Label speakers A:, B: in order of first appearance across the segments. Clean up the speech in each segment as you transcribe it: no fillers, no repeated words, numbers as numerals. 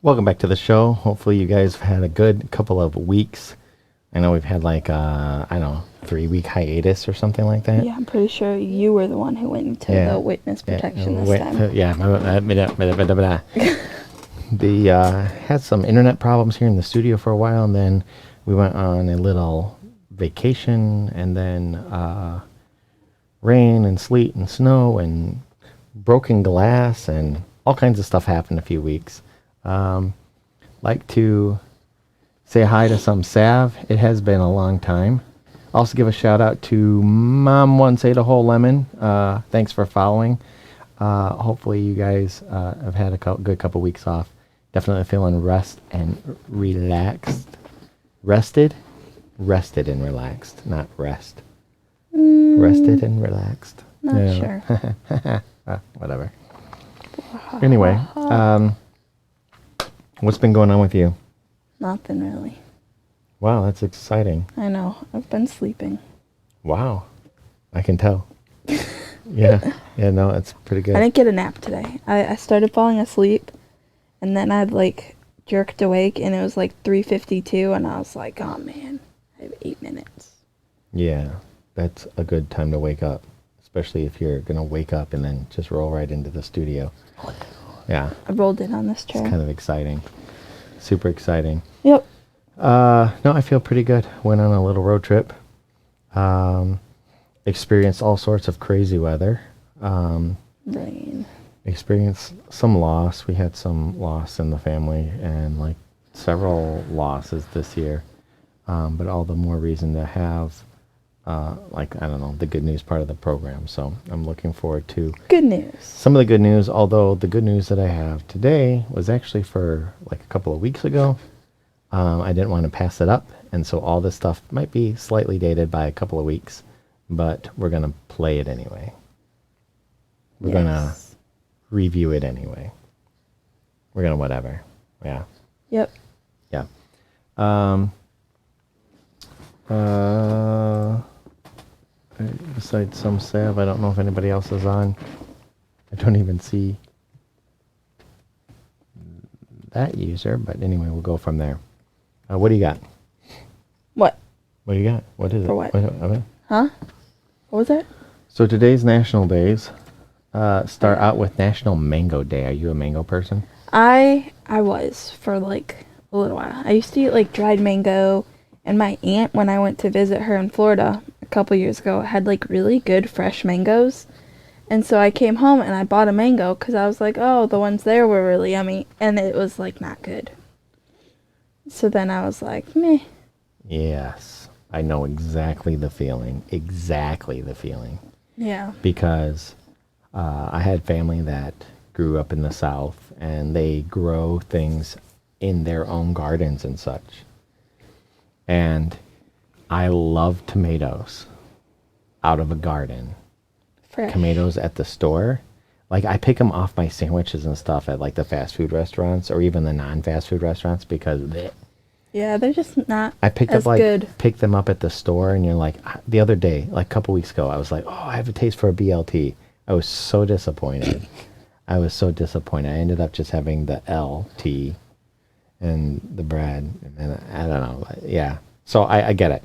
A: Welcome back to the show. Hopefully you guys have had a good couple of weeks. I know we've had like, I don't know, 3-week hiatus or something like that.
B: Yeah, I'm pretty sure you were the one who went into the witness protection this time.
A: Yeah. Had some internet problems here in the studio for a while, and then we went on a little vacation, and then rain and sleet and snow and broken glass and all kinds of stuff happened a few weeks. Like to say hi to some Sav. It has been a long time. Also give a shout out to Mom Once Ate a Whole Lemon. Thanks for following. Hopefully you guys have had a good couple weeks off. Definitely feeling rest and relaxed. Rested and relaxed, not rest. Rested and relaxed.
B: Not sure.
A: Whatever. Anyway, what's been going on with you?
B: Nothing really.
A: Wow, that's exciting.
B: I know. I've been sleeping.
A: Wow. I can tell. Yeah, no, it's pretty good.
B: I didn't get a nap today. I started falling asleep, and then I'd like jerked awake, and it was like 3:52, and I was like, oh man, I have 8 minutes.
A: Yeah, that's a good time to wake up, especially if you're going to wake up and then just roll right into the studio. Yeah.
B: I rolled in on this chair.
A: It's kind of exciting. Super exciting.
B: Yep.
A: No, I feel pretty good. Went on a little road trip. Experienced all sorts of crazy weather.
B: Rain.
A: Experienced some loss. We had some loss in the family and like several losses this year. But all the more reason to have the good news part of the program. So I'm looking forward to
B: good news.
A: Some of the good news, although the good news that I have today was actually for like a couple of weeks ago. I didn't want to pass it up, and so all this stuff might be slightly dated by a couple of weeks, but we're going to play it anyway. We're going to review it anyway. We're going to whatever. Yeah.
B: Yep.
A: Yeah. Besides some Sav, I don't know if anybody else is on. I don't even see that user, but anyway, we'll go from there. What do you got?
B: What?
A: What do you got? What is
B: For
A: it?
B: what? Huh? What was that?
A: So today's national days start out with National Mango Day. Are you a mango person?
B: I was for like a little while. I used to eat like dried mango, and my aunt, when I went to visit her in Florida a couple years ago, had like really good fresh mangoes. And so I came home and I bought a mango because I was like, oh, the ones there were really yummy. And it was like not good. So then I was like, meh.
A: Yes. I know exactly the feeling. Exactly the feeling.
B: Yeah.
A: Because I had family that grew up in the South, and they grow things in their own gardens and such. And I love tomatoes out of a garden.
B: Fresh.
A: Tomatoes at the store. Like, I pick them off my sandwiches and stuff at like the fast food restaurants or even the non-fast food restaurants because
B: yeah, they're just not
A: I picked
B: as
A: up like
B: good.
A: Pick them up at the store, and you're like, the other day, like a couple weeks ago, I was like, oh, I have a taste for a BLT. I was so disappointed. I ended up just having the LT and the bread, and I don't know. Yeah. So I get it.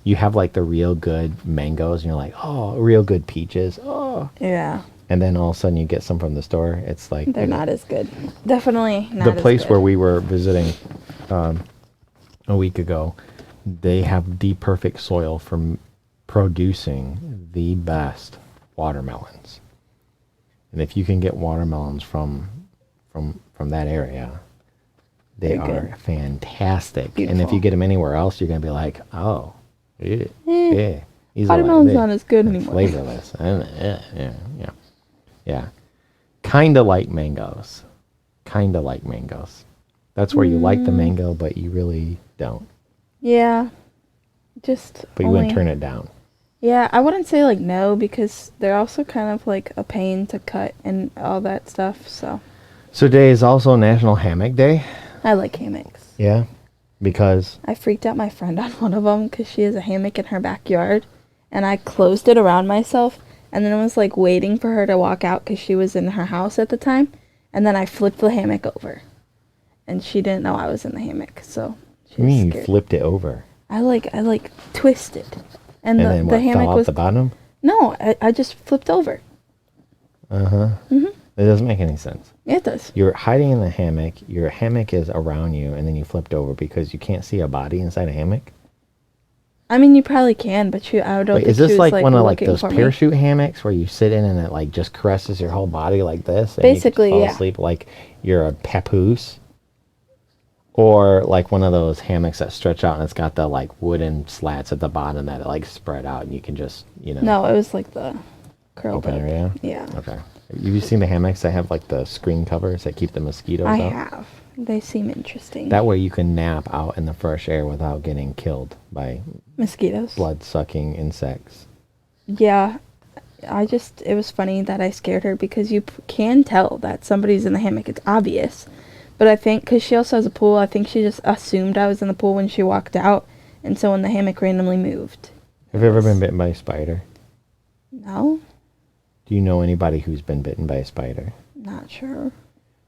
A: You have like the real good mangoes, and you're like, oh, real good peaches. Oh.
B: Yeah.
A: And then all of a sudden you get some from the store. It's like
B: they're not as good. Definitely not
A: the place
B: as good.
A: where we were visiting a week ago. They have the perfect soil for producing the best watermelons. And if you can get watermelons from that area, they are good. Fantastic.
B: Beautiful.
A: And if you get them anywhere else, you're going to be like, oh, yeah.
B: Watermelon's not as good anymore.
A: Flavorless. Yeah. Kind of like mangoes. That's where you like the mango, but you really don't.
B: Yeah. But
A: you wouldn't turn it down.
B: Yeah, I wouldn't say like no, because they're also kind of like a pain to cut and all that stuff, so.
A: So today is also National Hammock Day.
B: I like hammocks.
A: Yeah, because?
B: I freaked out my friend on one of them because she has a hammock in her backyard, and I closed it around myself, and then I was like waiting for her to walk out because she was in her house at the time, and then I flipped the hammock over. and she didn't know I was in the hammock, so she
A: You
B: was
A: mean you
B: scared.
A: flipped it over?
B: I twisted, and
A: And then
B: the
A: what,
B: hammock
A: fell out
B: was
A: the bottom?
B: no, I just flipped over.
A: Uh-huh.
B: Mhm.
A: It doesn't make any sense.
B: It does.
A: You're hiding in the hammock, your hammock is around you, and then you flipped over because you can't see a body inside a hammock?
B: I mean, you probably can, but I don't
A: Wait,
B: think
A: is this
B: she was
A: like one of like
B: looking
A: those
B: for me.
A: parachute hammocks where you sit in and it like just caresses your whole body like this? And
B: Basically,
A: you can fall
B: yeah.
A: asleep like you're a papoose? Or like one of those hammocks that stretch out and it's got the like wooden slats at the bottom that like spread out and you can just,
B: No, it was like the curled
A: open
B: up.
A: area?
B: Yeah.
A: Okay. Have you seen the hammocks that have like the screen covers that keep the mosquitoes
B: I
A: out?
B: have. They seem interesting.
A: That way you can nap out in the fresh air without getting killed by
B: Mosquitoes.
A: blood-sucking insects.
B: Yeah. It was funny that I scared her because you can tell that somebody's in the hammock. It's obvious. But I think, because she also has a pool, I think she just assumed I was in the pool when she walked out. And so when the hammock randomly moved.
A: Have you ever been bitten by a spider?
B: No?
A: Do you know anybody who's been bitten by a spider?
B: Not sure.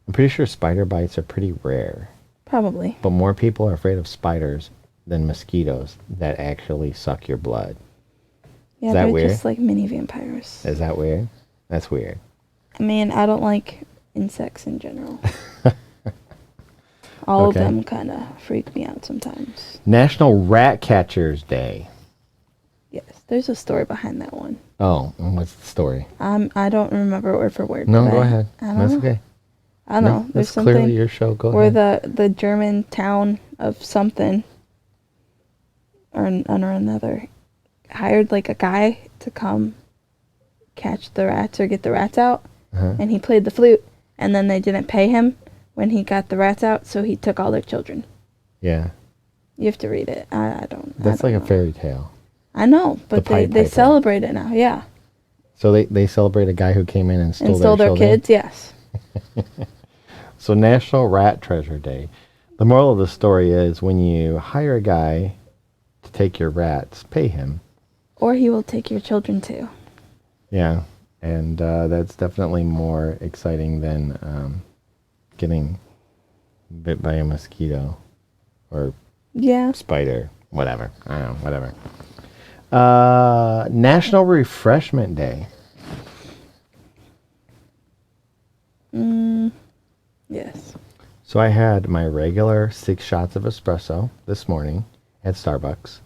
A: I'm pretty sure spider bites are pretty rare.
B: Probably.
A: But more people are afraid of spiders than mosquitoes that actually suck your blood.
B: Yeah,
A: Is that
B: they're
A: weird?
B: just like mini vampires.
A: Is that weird? That's weird.
B: I mean, I don't like insects in general. All
A: Okay.
B: of them kind of freak me out sometimes.
A: National Rat Catchers Day.
B: Yes, there's a story behind that one.
A: Oh, and what's the story?
B: I don't remember word for word.
A: No,
B: but
A: go ahead.
B: I don't
A: That's
B: know.
A: okay.
B: I don't know. There's
A: That's
B: something
A: clearly your show. Go
B: where
A: ahead.
B: the German town of something or another hired like a guy to come catch the rats or get the rats out,
A: Uh-huh.
B: and he played the flute, and then they didn't pay him when he got the rats out, so he took all their children.
A: Yeah.
B: You have to read it. I don't.
A: That's
B: I don't
A: like a
B: know.
A: fairy tale.
B: I know, but
A: The Pied
B: they
A: Piper.
B: celebrate it now. Yeah,
A: So they celebrate a guy who came in and
B: and
A: stole
B: their
A: children?
B: kids. Yes.
A: So National Rat Treasure Day. The moral of the story is when you hire a guy to take your rats, pay him.
B: Or he will take your children too.
A: Yeah. And that's definitely more exciting than getting bit by a mosquito or
B: Yeah.
A: spider. Whatever. I don't know. Whatever. National Refreshment Day.
B: Yes.
A: So I had my regular 6 shots of espresso this morning at Starbucks.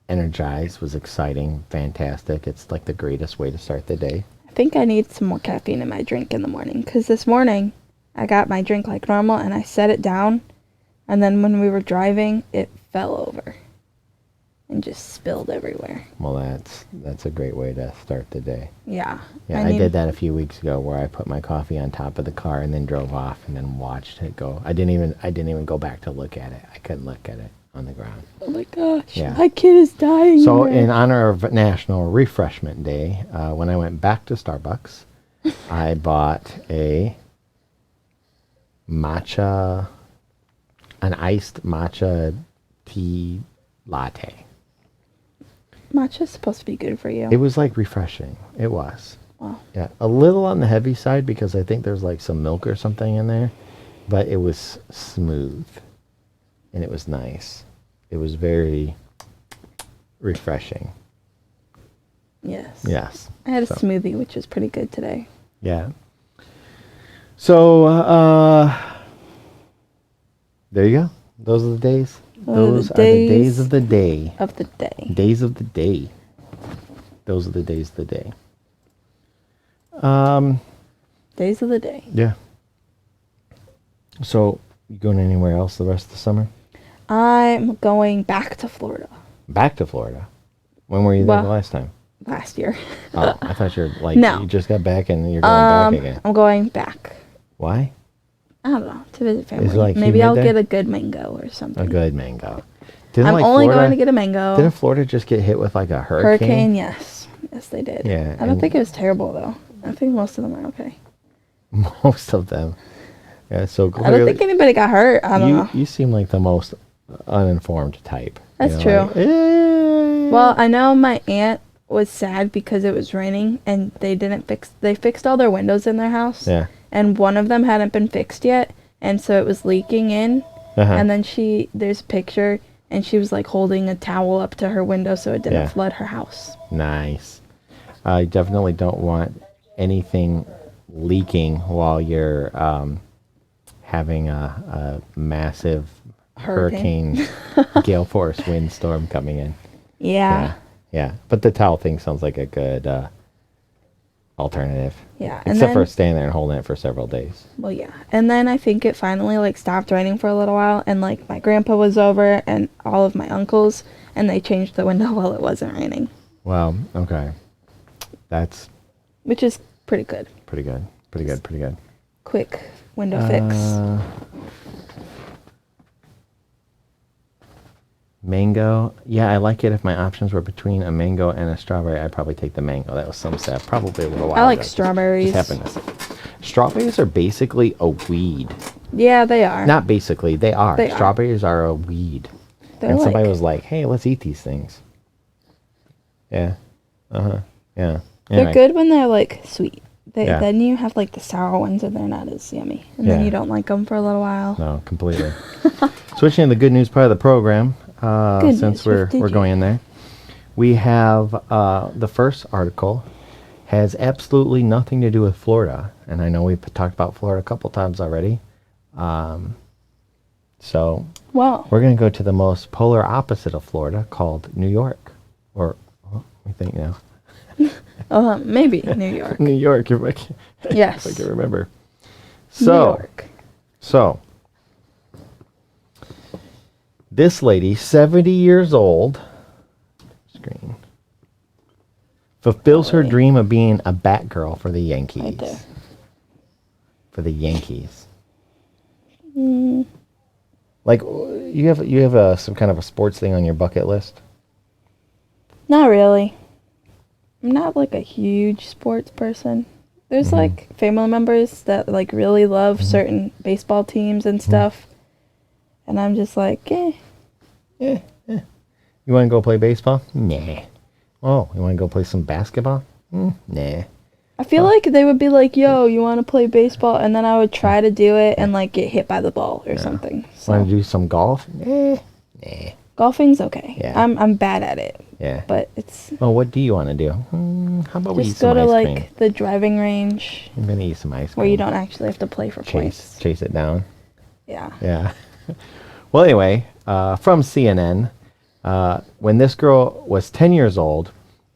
A: Energized, was exciting, fantastic. It's like the greatest way to start the day.
B: I think I need some more caffeine in my drink in the morning, because this morning I got my drink like normal and I set it down, and then when we were driving it fell over and just spilled everywhere.
A: Well, that's a great way to start the day.
B: Yeah.
A: Yeah, I did that a few weeks ago where I put my coffee on top of the car and then drove off and then watched it go. I didn't even go back to look at it. I couldn't look at it on the ground.
B: Oh my gosh.
A: Yeah.
B: My kid is dying.
A: So
B: there.
A: in honor of National Refreshment Day, when I went back to Starbucks, I bought an iced matcha tea latte.
B: Matcha's supposed to be good for you.
A: It was like refreshing. It was.
B: Wow.
A: Yeah, a little on the heavy side because I think there's like some milk or something in there, but it was smooth and it was nice. It was very refreshing.
B: Yes.
A: Yes.
B: I had a
A: So,
B: smoothie, which is pretty good today.
A: yeah. So, there you go. Those are the days. Those are the days of the day.
B: Of the day.
A: Days of the day. Those are the days of the day.
B: Days of the day.
A: Yeah. So, you going anywhere else the rest of the summer?
B: I'm going back to Florida
A: Back to Florida. When were you there
B: Well-
A: the last time?
B: last year.
A: Oh, I thought you were like,
B: No.
A: you just got back and you're going back again.
B: I'm going back.
A: Why?
B: I don't know, to visit family.
A: like
B: Maybe
A: humid
B: I'll
A: there?
B: get a good mango or something.
A: A good mango. Didn't
B: I'm
A: like
B: only
A: Florida,
B: going to get a mango.
A: Didn't Florida just get hit with like a
B: Hurricane, yes. Yes, they did.
A: Yeah,
B: I don't
A: and-
B: think it was terrible, though. I think most of them are okay.
A: Most of them. Yeah, so
B: I don't think anybody got hurt. I don't know.
A: you seem like the most uninformed type.
B: That's
A: You know,
B: true.
A: like, "Eh."
B: Well, I know my aunt was sad because it was raining and they fixed all their windows in their house.
A: Yeah.
B: And one of them hadn't been fixed yet. and so it was leaking in.
A: Uh-huh.
B: And then there's a picture, and she was like holding a towel up to her window so it didn't
A: Yeah.
B: flood her house.
A: Nice. I definitely don't want anything leaking while you're having a massive hurricane gale force windstorm coming in.
B: Yeah.
A: Yeah. But the towel thing sounds like a good alternative.
B: Yeah. And
A: Except
B: then,
A: for staying there and holding it for several days.
B: well, yeah. And then I think it finally like stopped raining for a little while, and like my grandpa was over and all of my uncles, and they changed the window while it wasn't raining,
A: Well, okay. That's
B: which is pretty good.
A: pretty good. Pretty good. Pretty good.
B: Quick window fix.
A: Mango. Yeah, I like it if my options were between a mango and a strawberry. I'd probably take the mango. That was some stuff. Probably a little while
B: I like
A: ago.
B: strawberries.
A: Just happened to Strawberries are basically a weed.
B: Yeah, they are.
A: Not basically, they are.
B: They are.
A: Strawberries are a weed.
B: They're
A: And somebody
B: like-
A: was like, hey, let's eat these things. Yeah. Uh-huh. Yeah.
B: They're
A: Anyway.
B: good when they're like sweet.
A: Yeah.
B: Then you have like the sour ones, and they're not as yummy. And then
A: Yeah.
B: you don't like them for a little while.
A: No, completely. Switching to the good news part of the program,
B: Good
A: since
B: news, what
A: we're
B: did you-
A: going in there, we have the first article has absolutely nothing to do with Florida, and I know we've talked about Florida a couple times already. So
B: Well,
A: we're going to go to the most polar opposite of Florida, called New York, or we think now
B: maybe New York.
A: New York. If I
B: Yes.
A: can remember.
B: New
A: So.
B: York.
A: So, this lady, 70 years old, screen, fulfills her dream of being a Batgirl for the Yankees.
B: Right there.
A: For the Yankees. Like, you have some kind of a sports thing on your bucket list?
B: Not really. I'm not like a huge sports person. There's like family members that like really love certain baseball teams and stuff. And I'm just like, eh.
A: You want to go play baseball? Nah. Oh, you want to go play some basketball? Nah.
B: I feel like they would be like, yo, you want to play baseball? And then I would try to do it and like get hit by the ball or something. So
A: Want to do some golf? Nah.
B: golfing's okay.
A: Yeah.
B: I'm bad at it.
A: Yeah.
B: But it's
A: Oh, what do you want to do? How about we eat
B: just go
A: some
B: to
A: ice
B: like
A: cream?
B: the driving range
A: I'm gonna eat some ice cream.
B: where you don't actually have to play for points.
A: chase it down.
B: Yeah.
A: Yeah. Well, anyway, from CNN, when this girl was 10 years old,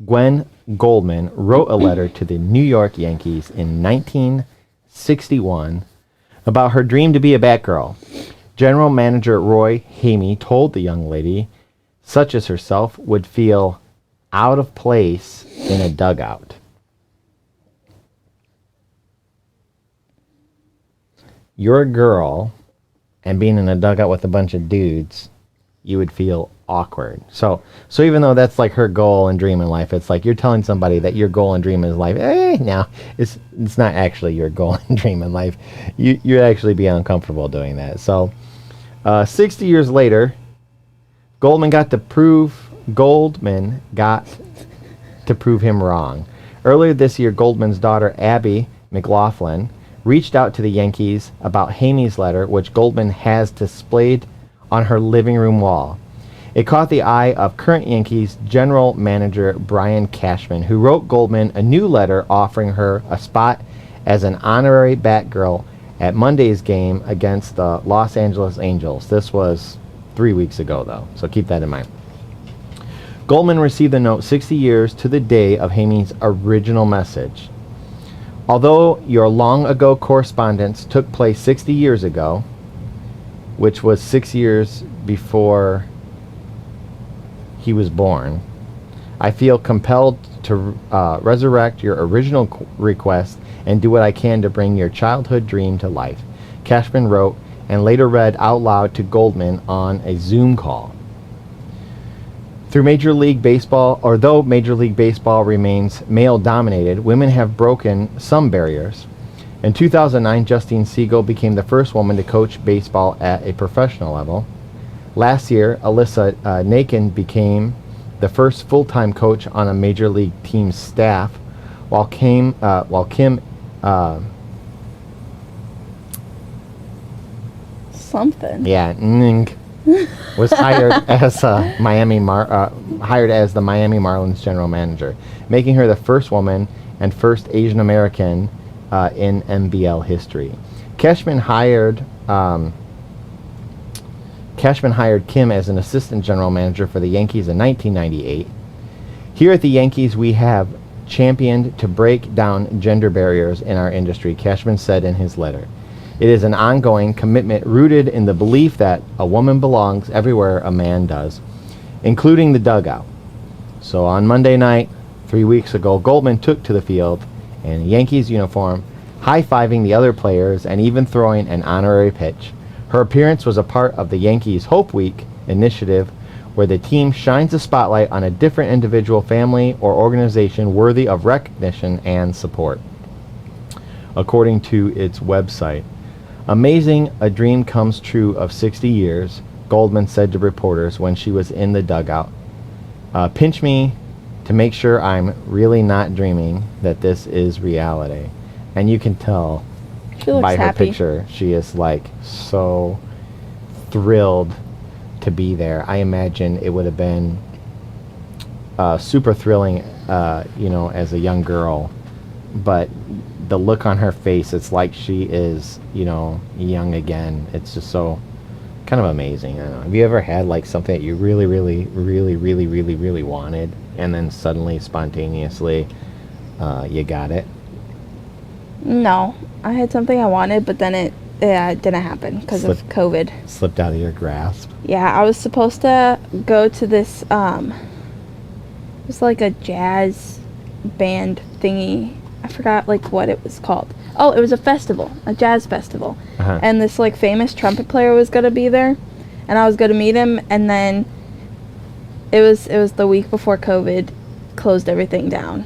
A: Gwen Goldman wrote a letter to the New York Yankees in 1961 about her dream to be a Batgirl. General Manager Roy Hamey told the young lady, such as herself, would feel out of place in a dugout. You're a girl, and being in a dugout with a bunch of dudes, you would feel awkward. So even though that's like her goal and dream in life, it's like you're telling somebody that your goal and dream in life, no, it's not actually your goal and dream in life. You'd actually be uncomfortable doing that. So 60 years later, Goldman got to prove him wrong. Earlier this year, Goldman's daughter, Abby McLaughlin, reached out to the Yankees about Hamey's letter, which Goldman has displayed on her living room wall. It caught the eye of current Yankees general manager Brian Cashman, who wrote Goldman a new letter offering her a spot as an honorary Batgirl at Monday's game against the Los Angeles Angels. This was 3 weeks ago, though, so keep that in mind. Goldman received the note 60 years to the day of Hamey's original message. Although your long-ago correspondence took place 60 years ago, which was 6 years before he was born, I feel compelled to resurrect your original request and do what I can to bring your childhood dream to life, Cashman wrote, and later read out loud to Goldman on a Zoom call. Though Major League Baseball remains male-dominated, women have broken some barriers. In 2009, Justine Siegel became the first woman to coach baseball at a professional level. Last year, Alyssa Nakin became the first full-time coach on a major league team's staff, while Kim
B: something.
A: Yeah, was hired as the Miami Marlins general manager, making her the first woman and first Asian American in NBL history. Cashman hired Kim as an assistant general manager for the Yankees in 1998. Here at the Yankees, we have championed to break down gender barriers in our industry, Cashman said in his letter. It is an ongoing commitment rooted in the belief that a woman belongs everywhere a man does, including the dugout. So on Monday night, 3 weeks ago, Goldman took to the field in a Yankees uniform, high-fiving the other players and even throwing an honorary pitch. Her appearance was a part of the Yankees Hope Week initiative, where the team shines a spotlight on a different individual, family, or organization worthy of recognition and support. According to its website, amazing, a dream comes true of 60 years, Goldman said to reporters when she was in the dugout. Pinch me to make sure I'm really not dreaming, that this is reality. And you can tell by her
B: happy.
A: picture, she is like so thrilled to be there. I imagine it would have been super thrilling, as a young girl, but the look on her face, it's like she is, young again. It's just so kind of amazing. I don't know. Have you ever had like something that you really, really, really, really, really, really wanted, and then suddenly, spontaneously, you got it?
B: No, I had something I wanted, but then it didn't happen because of COVID.
A: Slipped out of your grasp.
B: Yeah, I was supposed to go to this, it was like a jazz band thingy. I forgot, like, what it was called. Oh, it was a festival, a jazz festival.
A: Uh-huh.
B: And this, like, famous trumpet player was going to be there, and I was going to meet him, and then it was the week before COVID closed everything down.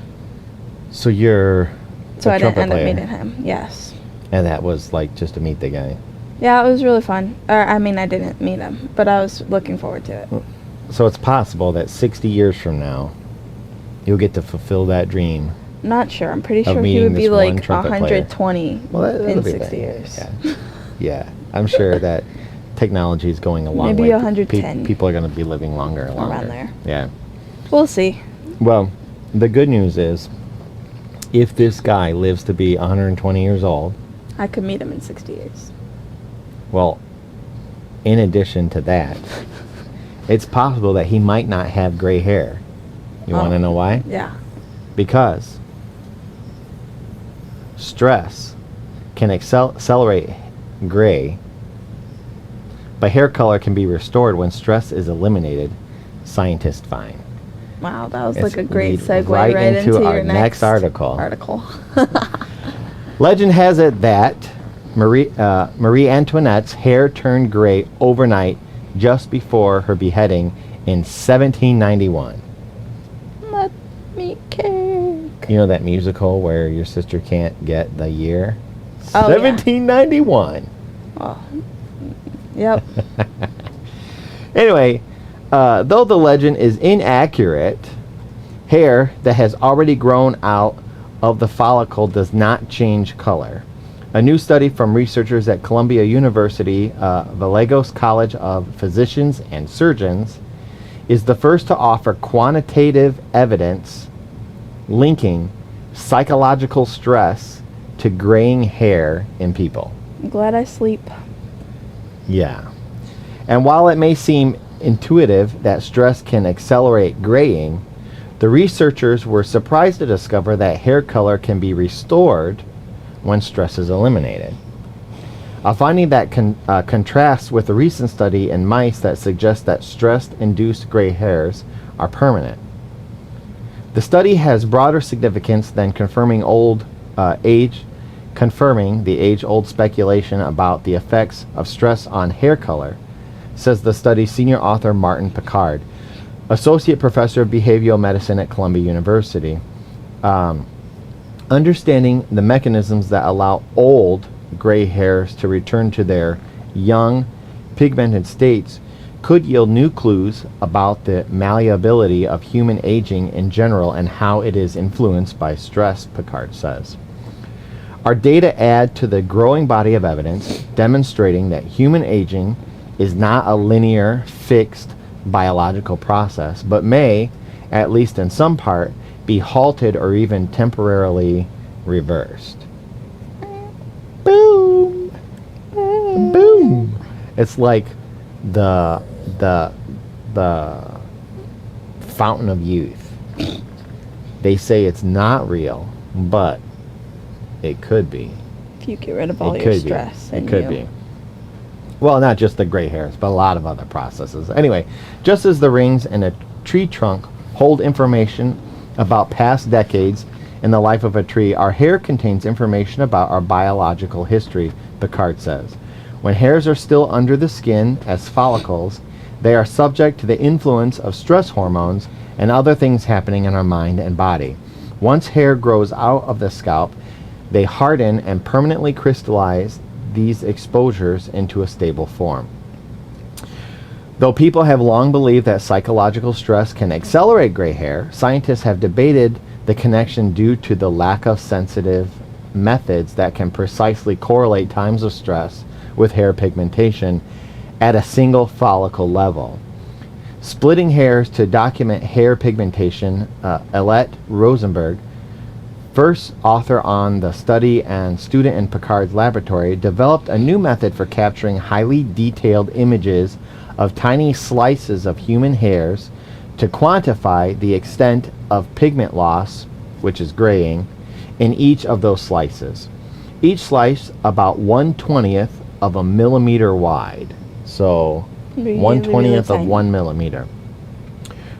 A: So you're
B: So
A: a
B: I didn't end
A: trumpet
B: up
A: player.
B: meeting him, yes.
A: And that was like just to meet the guy.
B: Yeah, it was really fun. I didn't meet him, but I was looking forward to it.
A: So it's possible that 60 years from now, you'll get to fulfill that dream.
B: Not sure. I'm pretty
A: Of
B: sure he
A: meeting
B: would be
A: this one
B: like
A: trumpet player.
B: 120
A: that'll
B: in
A: be
B: 60
A: bad.
B: years.
A: Yeah. Yeah. I'm sure that technology is going a long
B: Maybe
A: way.
B: 110.
A: People are going to be living longer and longer.
B: Around there.
A: Yeah.
B: We'll see.
A: Well, the good news is, if this guy lives to be 120 years old,
B: I could meet him in 60 years.
A: well, in addition to that, it's possible that he might not have gray hair. You want to know why?
B: Yeah.
A: Because stress can accelerate gray, but hair color can be restored when stress is eliminated, scientists find.
B: Wow, that was
A: It's
B: like a great
A: lead
B: segue
A: right into
B: into
A: our
B: your
A: next article.
B: Legend
A: Legend has it that Marie Antoinette's hair turned gray overnight just before her beheading in 1791.
B: Let me cake.
A: You know that musical where your sister can't get the year?
B: Oh, yeah.
A: 1791.
B: Oh. Yep.
A: Anyway, though the legend is inaccurate, hair that has already grown out of the follicle does not change color. A new study from researchers at Columbia University, Vallejos College of Physicians and Surgeons, is the first to offer quantitative evidence linking psychological stress to graying hair in people.
B: I'm glad I sleep.
A: Yeah. And while it may seem intuitive that stress can accelerate graying, the researchers were surprised to discover that hair color can be restored when stress is eliminated. A finding that contrasts with a recent study in mice that suggests that stress-induced gray hairs are permanent. The study has broader significance than confirming the age-old speculation about the effects of stress on hair color, says the study's senior author Martin Picard, associate professor of behavioral medicine at Columbia University. Understanding the mechanisms that allow old gray hairs to return to their young, pigmented states could yield new clues about the malleability of human aging in general and how it is influenced by stress, Picard says. Our data add to the growing body of evidence demonstrating that human aging is not a linear, fixed biological process, but may, at least in some part, be halted or even temporarily reversed. Boom! Boom! It's like the fountain of youth. They say it's not real, but it could be.
B: If you get rid of all your stress.
A: It could be. Well, not just the gray hairs, but a lot of other processes. Anyway, just as the rings in a tree trunk hold information about past decades in the life of a tree, our hair contains information about our biological history, Picard says. When hairs are still under the skin as follicles, they are subject to the influence of stress hormones and other things happening in our mind and body. Once hair grows out of the scalp, they harden and permanently crystallize these exposures into a stable form. Though people have long believed that psychological stress can accelerate gray hair, scientists have debated the connection due to the lack of sensitive methods that can precisely correlate times of stress with hair pigmentation at a single follicle level. Splitting hairs to document hair pigmentation, Alette Rosenberg, first author on the study and student in Picard's laboratory, developed a new method for capturing highly detailed images of tiny slices of human hairs to quantify the extent of pigment loss, which is graying, in each of those slices. Each slice about 1/20th of a millimeter wide. So 1/20th of 1 millimeter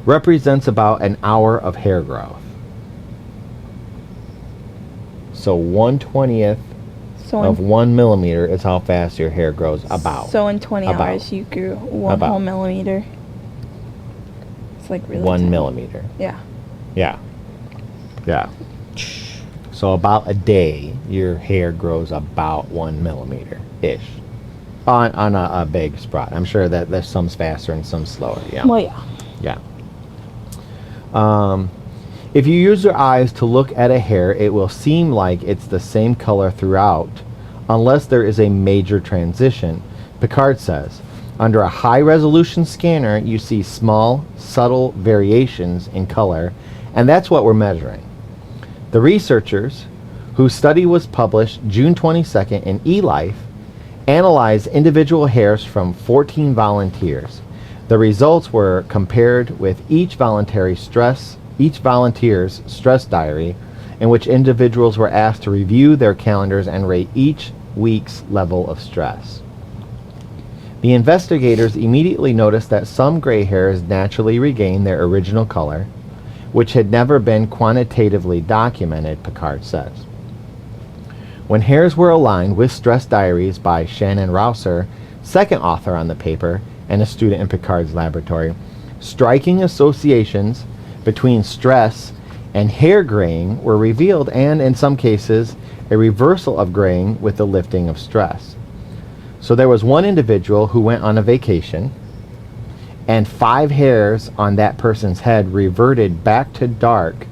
A: represents about an hour of hair growth. So 1/20th of 1 millimeter is how fast your hair grows. About.
B: So in 20 hours you grew one whole millimeter. It's like really
A: 1
B: tiny.
A: millimeter.
B: Yeah.
A: Yeah. Yeah. So about a day, your hair grows about 1 millimeter ish on a big sprout. I'm sure that there's some faster and some slower. Yeah.
B: Well, yeah.
A: Yeah. If you use your eyes to look at a hair, it will seem like it's the same color throughout, unless there is a major transition, Picard says. Under a high-resolution scanner, you see small, subtle variations in color, and that's what we're measuring. The researchers, whose study was published June 22nd in eLife, analyzed individual hairs from 14 volunteers. The results were compared with each volunteer's stress diary, in which individuals were asked to review their calendars and rate each week's level of stress. The investigators immediately noticed that some gray hairs naturally regained their original color, which had never been quantitatively documented, Picard says. When hairs were aligned with stress diaries by Shannon Rouser, second author on the paper and a student in Picard's laboratory, striking associations between stress and hair graying were revealed, and in some cases a reversal of graying with the lifting of stress. So there was one individual who went on a vacation, and 5 hairs on that person's head reverted back to dark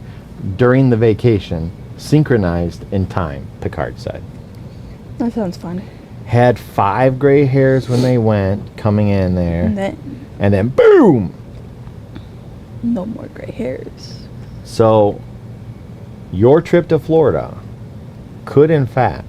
A: during the vacation, synchronized in time, Picard said.
B: That sounds fun.
A: Had 5 gray hairs when they went, coming in there, and then boom!
B: No more gray hairs.
A: So, your trip to Florida could, in fact,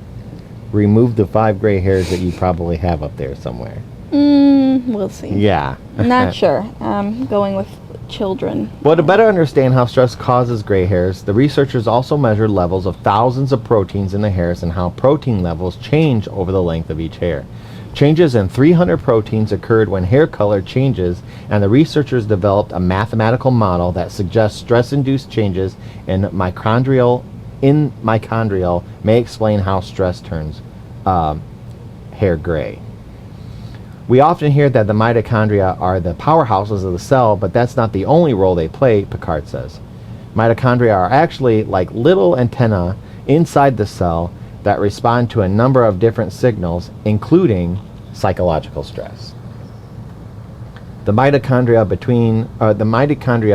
A: remove the 5 gray hairs that you probably have up there somewhere.
B: We'll see.
A: Yeah.
B: Not sure. I'm going with children.
A: Well, to better understand how stress causes gray hairs, the researchers also measured levels of thousands of proteins in the hairs and how protein levels change over the length of each hair. Changes in 300 proteins occurred when hair color changes, and the researchers developed a mathematical model that suggests stress-induced changes in mitochondrial may explain how stress turns hair gray. We often hear that the mitochondria are the powerhouses of the cell, but that's not the only role they play, Picard says. Mitochondria are actually like little antennae inside the cell that respond to a number of different signals, including psychological stress. The mitochondria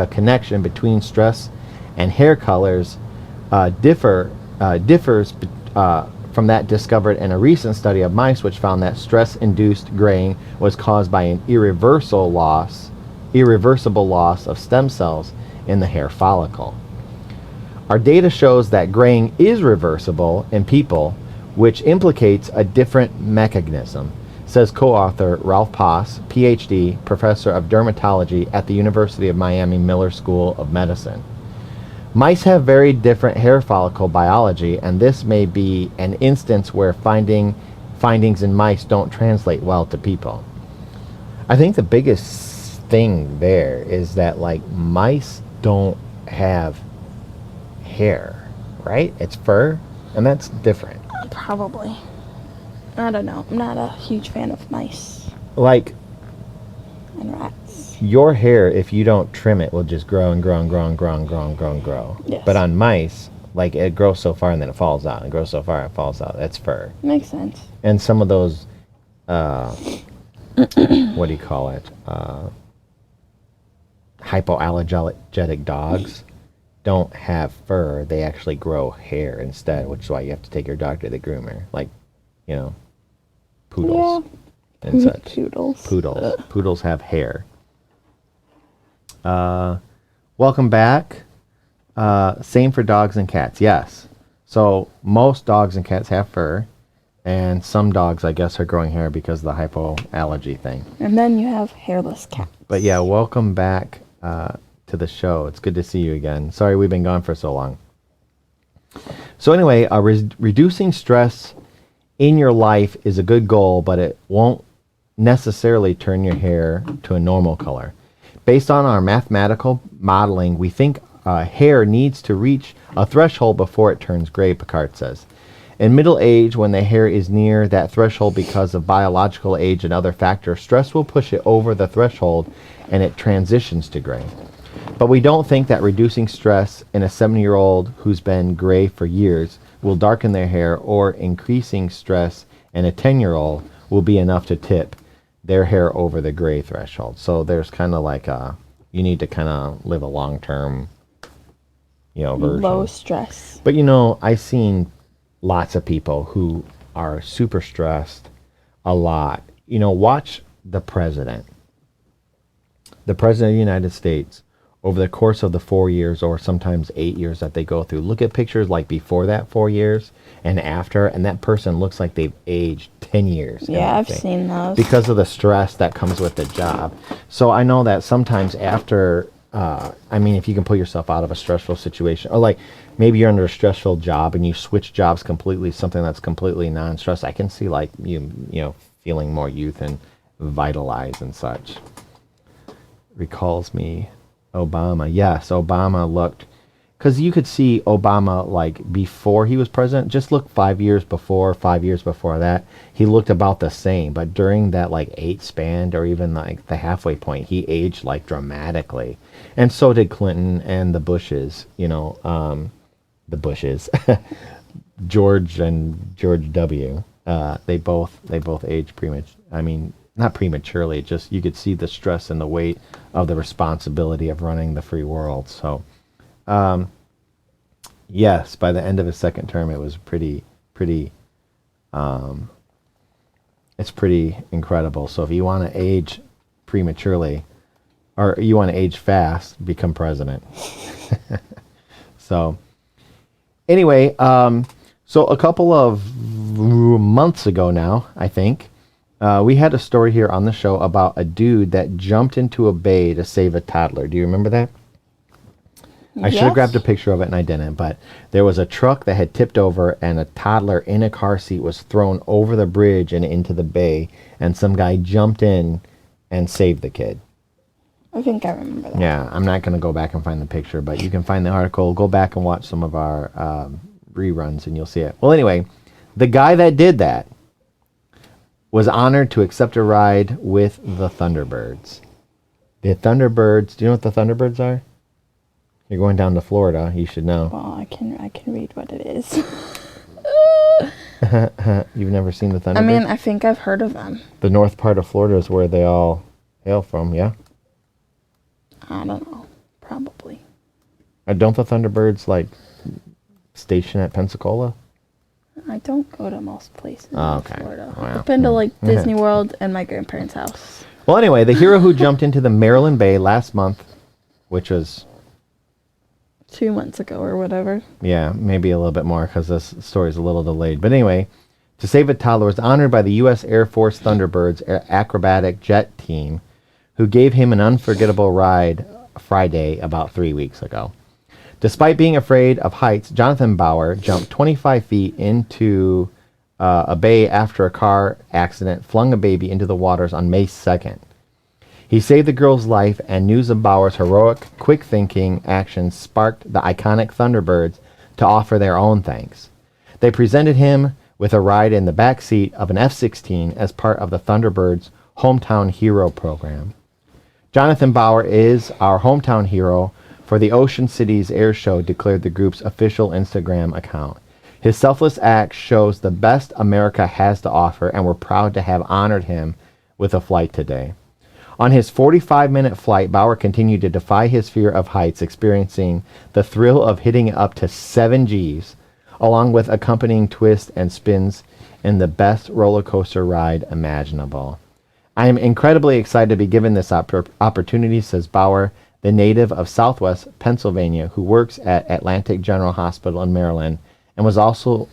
A: connection between stress and hair colors differs from that discovered in a recent study of mice, which found that stress-induced graying was caused by an irreversible loss of stem cells in the hair follicle. Our data shows that graying is reversible in people, which implicates a different mechanism, says co-author Ralph Paas, PhD, professor of dermatology at the University of Miami Miller School of Medicine. Mice have very different hair follicle biology, and this may be an instance where findings in mice don't translate well to people. I think the biggest thing there is that, like, mice don't have hair, right? It's fur, and that's different.
B: Probably. I don't know. I'm not a huge fan of mice
A: Like,
B: and rats.
A: your hair, if you don't trim it, will just grow and grow and grow and grow and grow and grow and grow.
B: Yes.
A: But on mice, like, it grows so far and then it falls out. It grows so far it falls out. That's fur.
B: Makes sense.
A: And some of those, what do you call it? Hypoallergenic dogs don't have fur. They actually grow hair instead, which is why you have to take your dog to the groomer. Like, you know, poodles and such.
B: Poodles.
A: Poodles have hair. Welcome back. Same for dogs and cats. Yes. So most dogs and cats have fur, and some dogs, I guess, are growing hair because of the hypoallergy thing.
B: And then you have hairless cats.
A: But yeah, welcome back to the show. It's good to see you again. Sorry we've been gone for so long. So anyway, reducing stress in your life is a good goal, but it won't necessarily turn your hair to a normal color. Based on our mathematical modeling, we think hair needs to reach a threshold before it turns gray, Picard says. In middle age, when the hair is near that threshold because of biological age and other factors, stress will push it over the threshold and it transitions to gray. But we don't think that reducing stress in a 70-year-old who's been gray for years will darken their hair, or increasing stress in a 10-year-old will be enough to tip their hair over the gray threshold. So there's kind of like you need to kind of live a long-term, version.
B: Low stress.
A: But I've seen lots of people who are super stressed a lot. Watch the president of the United States over the course of the 4 years or sometimes 8 years that they go through. Look at pictures like before that 4 years and after, and that person looks like they've aged 10 years.
B: Yeah, I've seen those.
A: Because of the stress that comes with the job. So I know that sometimes after, if you can put yourself out of a stressful situation, or like maybe you're under a stressful job and you switch jobs completely, something that's completely non-stress, I can see like you feeling more youth and vitalized and such. Recalls me Obama. Yes, Obama looked, because you could see Obama like before he was president, just look 5 years before, 5 years before that, he looked about the same. But during that like 8 span, or even like the halfway point, he aged like dramatically. And so did Clinton and the Bushes, the Bushes, George and George W. They both aged not prematurely, just you could see the stress and the weight of the responsibility of running the free world. So, yes, by the end of his second term, it was pretty, it's pretty incredible. So if you want to age prematurely, or you want to age fast, become president. So, anyway, so a couple of months ago now, I think, we had a story here on the show about a dude that jumped into a bay to save a toddler. Do you remember that? I should have grabbed a picture of it and I didn't, but there was a truck that had tipped over and a toddler in a car seat was thrown over the bridge and into the bay, and some guy jumped in and saved the kid.
B: I think I remember that.
A: Yeah, I'm not going to go back and find the picture, but you can find the article. Go back and watch some of our reruns and you'll see it. Well, anyway, the guy that did that was honored to accept a ride with the Thunderbirds. The Thunderbirds, do you know what the Thunderbirds are? You're going down to Florida, you should know.
B: Well, I can read what it is.
A: You've never seen the Thunderbirds?
B: I think I've heard of them.
A: The north part of Florida is where they all hail from, yeah?
B: I don't know. Probably.
A: Don't the Thunderbirds, station at Pensacola?
B: I don't go to most places
A: Oh,
B: in
A: okay.
B: Florida.
A: Wow.
B: I've been to like Disney World and my grandparents' house.
A: Well, anyway, the hero who jumped into the Maryland Bay last month, which was
B: 2 months ago or whatever.
A: yeah, maybe a little bit more because this story is a little delayed. But anyway, to save a toddler was honored by the U.S. Air Force Thunderbirds acrobatic jet team, who gave him an unforgettable ride Friday about 3 weeks ago. Despite being afraid of heights, Jonathan Bauer jumped 25 feet into a bay after a car accident flung a baby into the waters on May 2nd. He saved the girl's life, and news of Bauer's heroic, quick-thinking actions sparked the iconic Thunderbirds to offer their own thanks. They presented him with a ride in the back seat of an F-16 as part of the Thunderbirds' Hometown Hero program. Jonathan Bauer is our hometown hero for the Ocean Cities Air Show, declared the group's official Instagram account. His selfless act shows the best America has to offer, and we're proud to have honored him with a flight today. On his 45-minute flight, Bauer continued to defy his fear of heights, experiencing the thrill of hitting up to 7 Gs, along with accompanying twists and spins in the best roller coaster ride imaginable. I am incredibly excited to be given this opportunity, says Bauer, the native of Southwest Pennsylvania, who works at Atlantic General Hospital in Maryland, and was also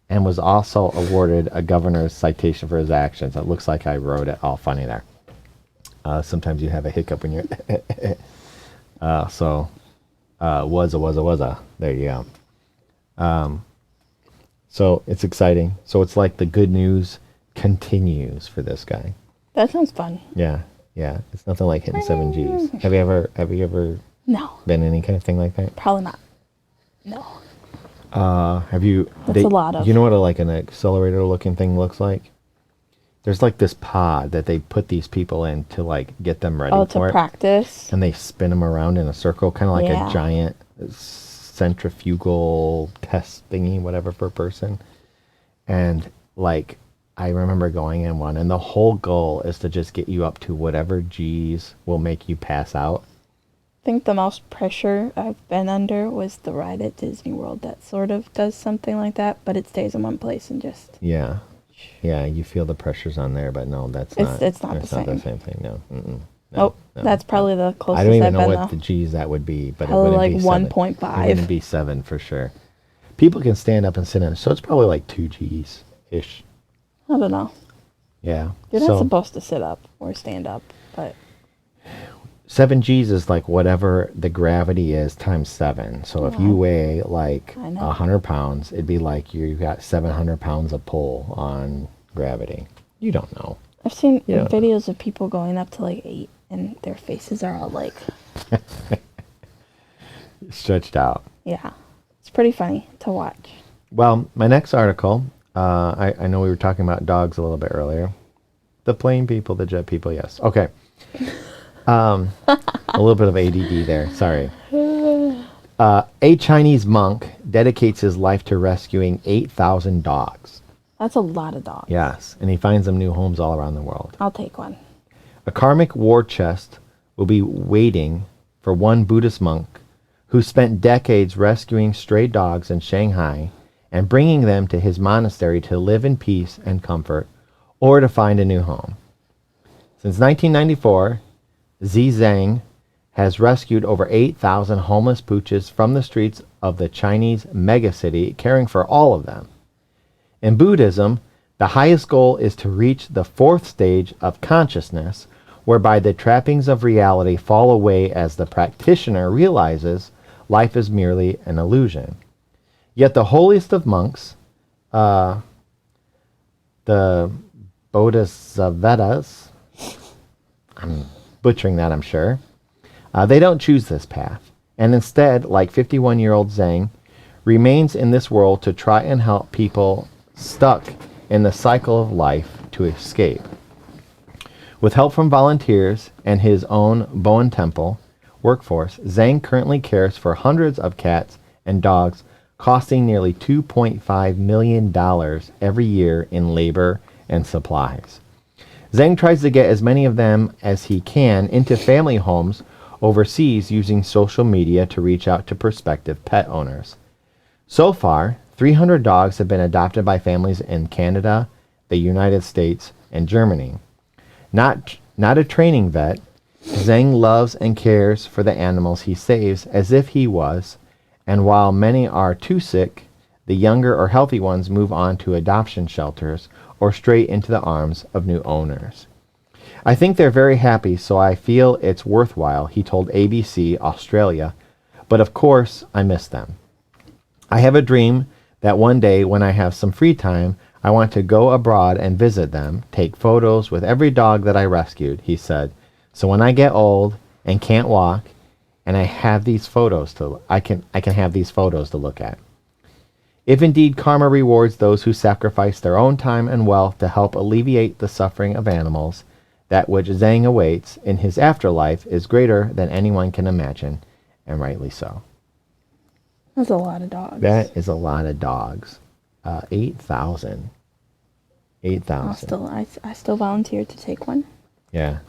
A: awarded a governor's citation for his actions. It looks like I wrote it all funny there. Sometimes you have a hiccup when you're was a. There you go. So it's exciting. So it's like the good news continues for this guy.
B: That sounds fun.
A: Yeah. It's nothing like hitting 7 Gs. Have you ever
B: No,
A: been any kind of thing like that?
B: probably not. No.
A: Have you?
B: That's a lot of.
A: You know what an accelerator looking thing looks like? There's like this pod that they put these people in to like get them ready for
B: to practice.
A: and they spin them around in a circle, kind of like
B: Yeah.
A: a giant centrifugal test thingy, whatever, per person. And like, I remember going in one, and the whole goal is to just get you up to whatever G's will make you pass out.
B: I think the most pressure I've been under was the ride at Disney World that sort of does something like that, but it stays in one place and just...
A: Yeah, you feel the pressures on there, but no, that's
B: It's not
A: that's
B: the
A: not the
B: same.
A: same thing, no. No,
B: Oh, that's probably the closest
A: I don't even
B: I've
A: know
B: been,
A: what
B: though.
A: the G's that would be, but
B: Probably
A: it wouldn't
B: like
A: be 7.
B: 1.5.
A: It wouldn't be 7 for sure. People can stand up and sit in it, so it's probably like 2 G's-ish.
B: I don't know.
A: Yeah.
B: You're not
A: so
B: supposed to sit up or stand up, but
A: 7 G's is like whatever the gravity is times 7. So if you weigh like
B: I know.
A: 100 pounds, it'd be like you got 700 pounds of pull on gravity. You don't know.
B: I've seen
A: Yeah.
B: videos of people going up to like 8 and their faces are all like,
A: Stretched out.
B: yeah. It's pretty funny to watch.
A: Well, my next article, I know we were talking about dogs a little bit earlier. The plane people, the jet people, yes. Okay. A little bit of ADD there. Sorry. A Chinese monk dedicates his life to rescuing 8,000 dogs.
B: That's a lot of dogs.
A: Yes, and he finds them new homes all around the world.
B: I'll take one.
A: A karmic war chest will be waiting for one Buddhist monk who spent decades rescuing stray dogs in Shanghai and bringing them to his monastery to live in peace and comfort or to find a new home. Since 1994, Xi Zhang has rescued over 8,000 homeless pooches from the streets of the Chinese megacity, caring for all of them. In Buddhism, the highest goal is to reach the 4th stage of consciousness, whereby the trappings of reality fall away as the practitioner realizes life is merely an illusion. Yet the holiest of monks, the Bodhisattvas, I'm butchering that, I'm sure, they don't choose this path, and instead, like 51-year-old Zhang, remains in this world to try and help people stuck in the cycle of life to escape. With help from volunteers and his own Bowen Temple workforce, Zhang currently cares for hundreds of cats and dogs, costing nearly $2.5 million every year in labor and supplies. Zhang tries to get as many of them as he can into family homes overseas using social media to reach out to prospective pet owners. So far, 300 dogs have been adopted by families in Canada, the United States, and Germany. Not a training vet, Zhang loves and cares for the animals he saves as if he was, and while many are too sick, the younger or healthy ones move on to adoption shelters or straight into the arms of new owners. I think they're very happy, so I feel it's worthwhile, he told ABC Australia, but of course I miss them. I have a dream that one day when I have some free time, I want to go abroad and visit them, take photos with every dog that I rescued, he said. So when I get old and can't walk, and I have these photos I can have these photos to look at. If indeed karma rewards those who sacrifice their own time and wealth to help alleviate the suffering of animals, that which Zhang awaits in his afterlife is greater than anyone can imagine, and rightly so.
B: That's a lot of dogs.
A: That is a lot of dogs. 8,000. 8,000.
B: I still volunteer to take one.
A: Yeah.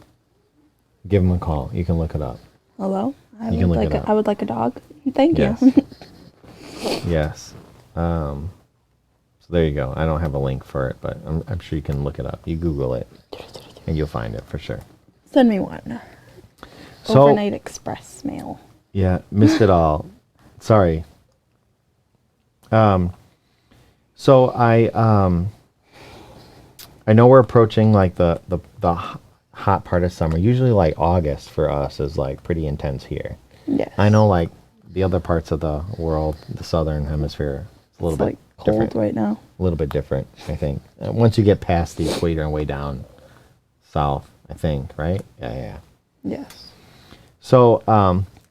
A: Give them a call. You can look it up.
B: Hello? I
A: You can look
B: would
A: it
B: like
A: up.
B: I would like a dog. Thank
A: Yes.
B: you.
A: Yes. So there you go. I don't have a link for it, but I'm sure you can look it up. You Google it, and you'll find it for sure.
B: Send me one.
A: So,
B: Overnight express mail.
A: yeah, missed it all. Sorry. So I know we're approaching like the hot part of summer. Usually like August for us is like pretty intense here.
B: Yes.
A: I know like the other parts of the world, the southern hemisphere, it's a little bit
B: like cold
A: different.
B: right now.
A: A little bit different, I think. Once you get past the equator and way down south, I think, right? Yeah.
B: Yes.
A: So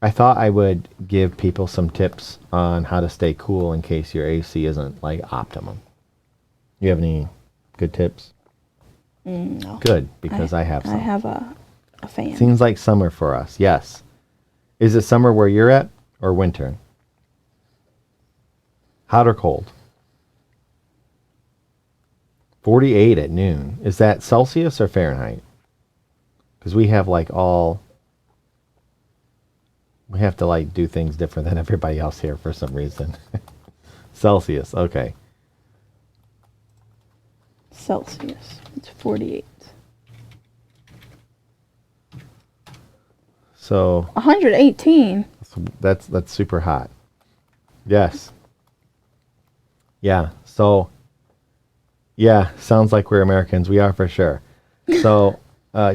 A: I thought I would give people some tips on how to stay cool in case your AC isn't like optimum. You have any good tips?
B: No.
A: Good, because I have some.
B: I have a fan.
A: Seems like summer for us, yes. Is it summer where you're at or winter? Hot or cold? 48 at noon. Is that Celsius or Fahrenheit? Because we have like we have to like do things different than everybody else here for some reason. Celsius, okay.
B: Celsius. It's 48.
A: So
B: 118.
A: that's super hot. Yes. Yeah. So yeah, sounds like we're Americans. We are for sure. So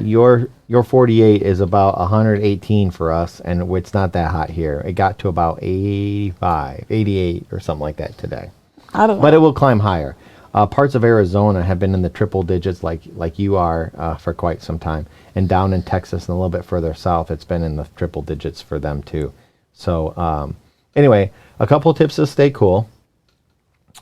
A: your 48 is about 118 for us, and it's not that hot here. It got to about 85, 88 or something like that today.
B: I don't know.
A: But it will climb higher. Parts of Arizona have been in the triple digits like you are for quite some time. And down in Texas and a little bit further south, it's been in the triple digits for them too. So anyway, a couple tips to stay cool.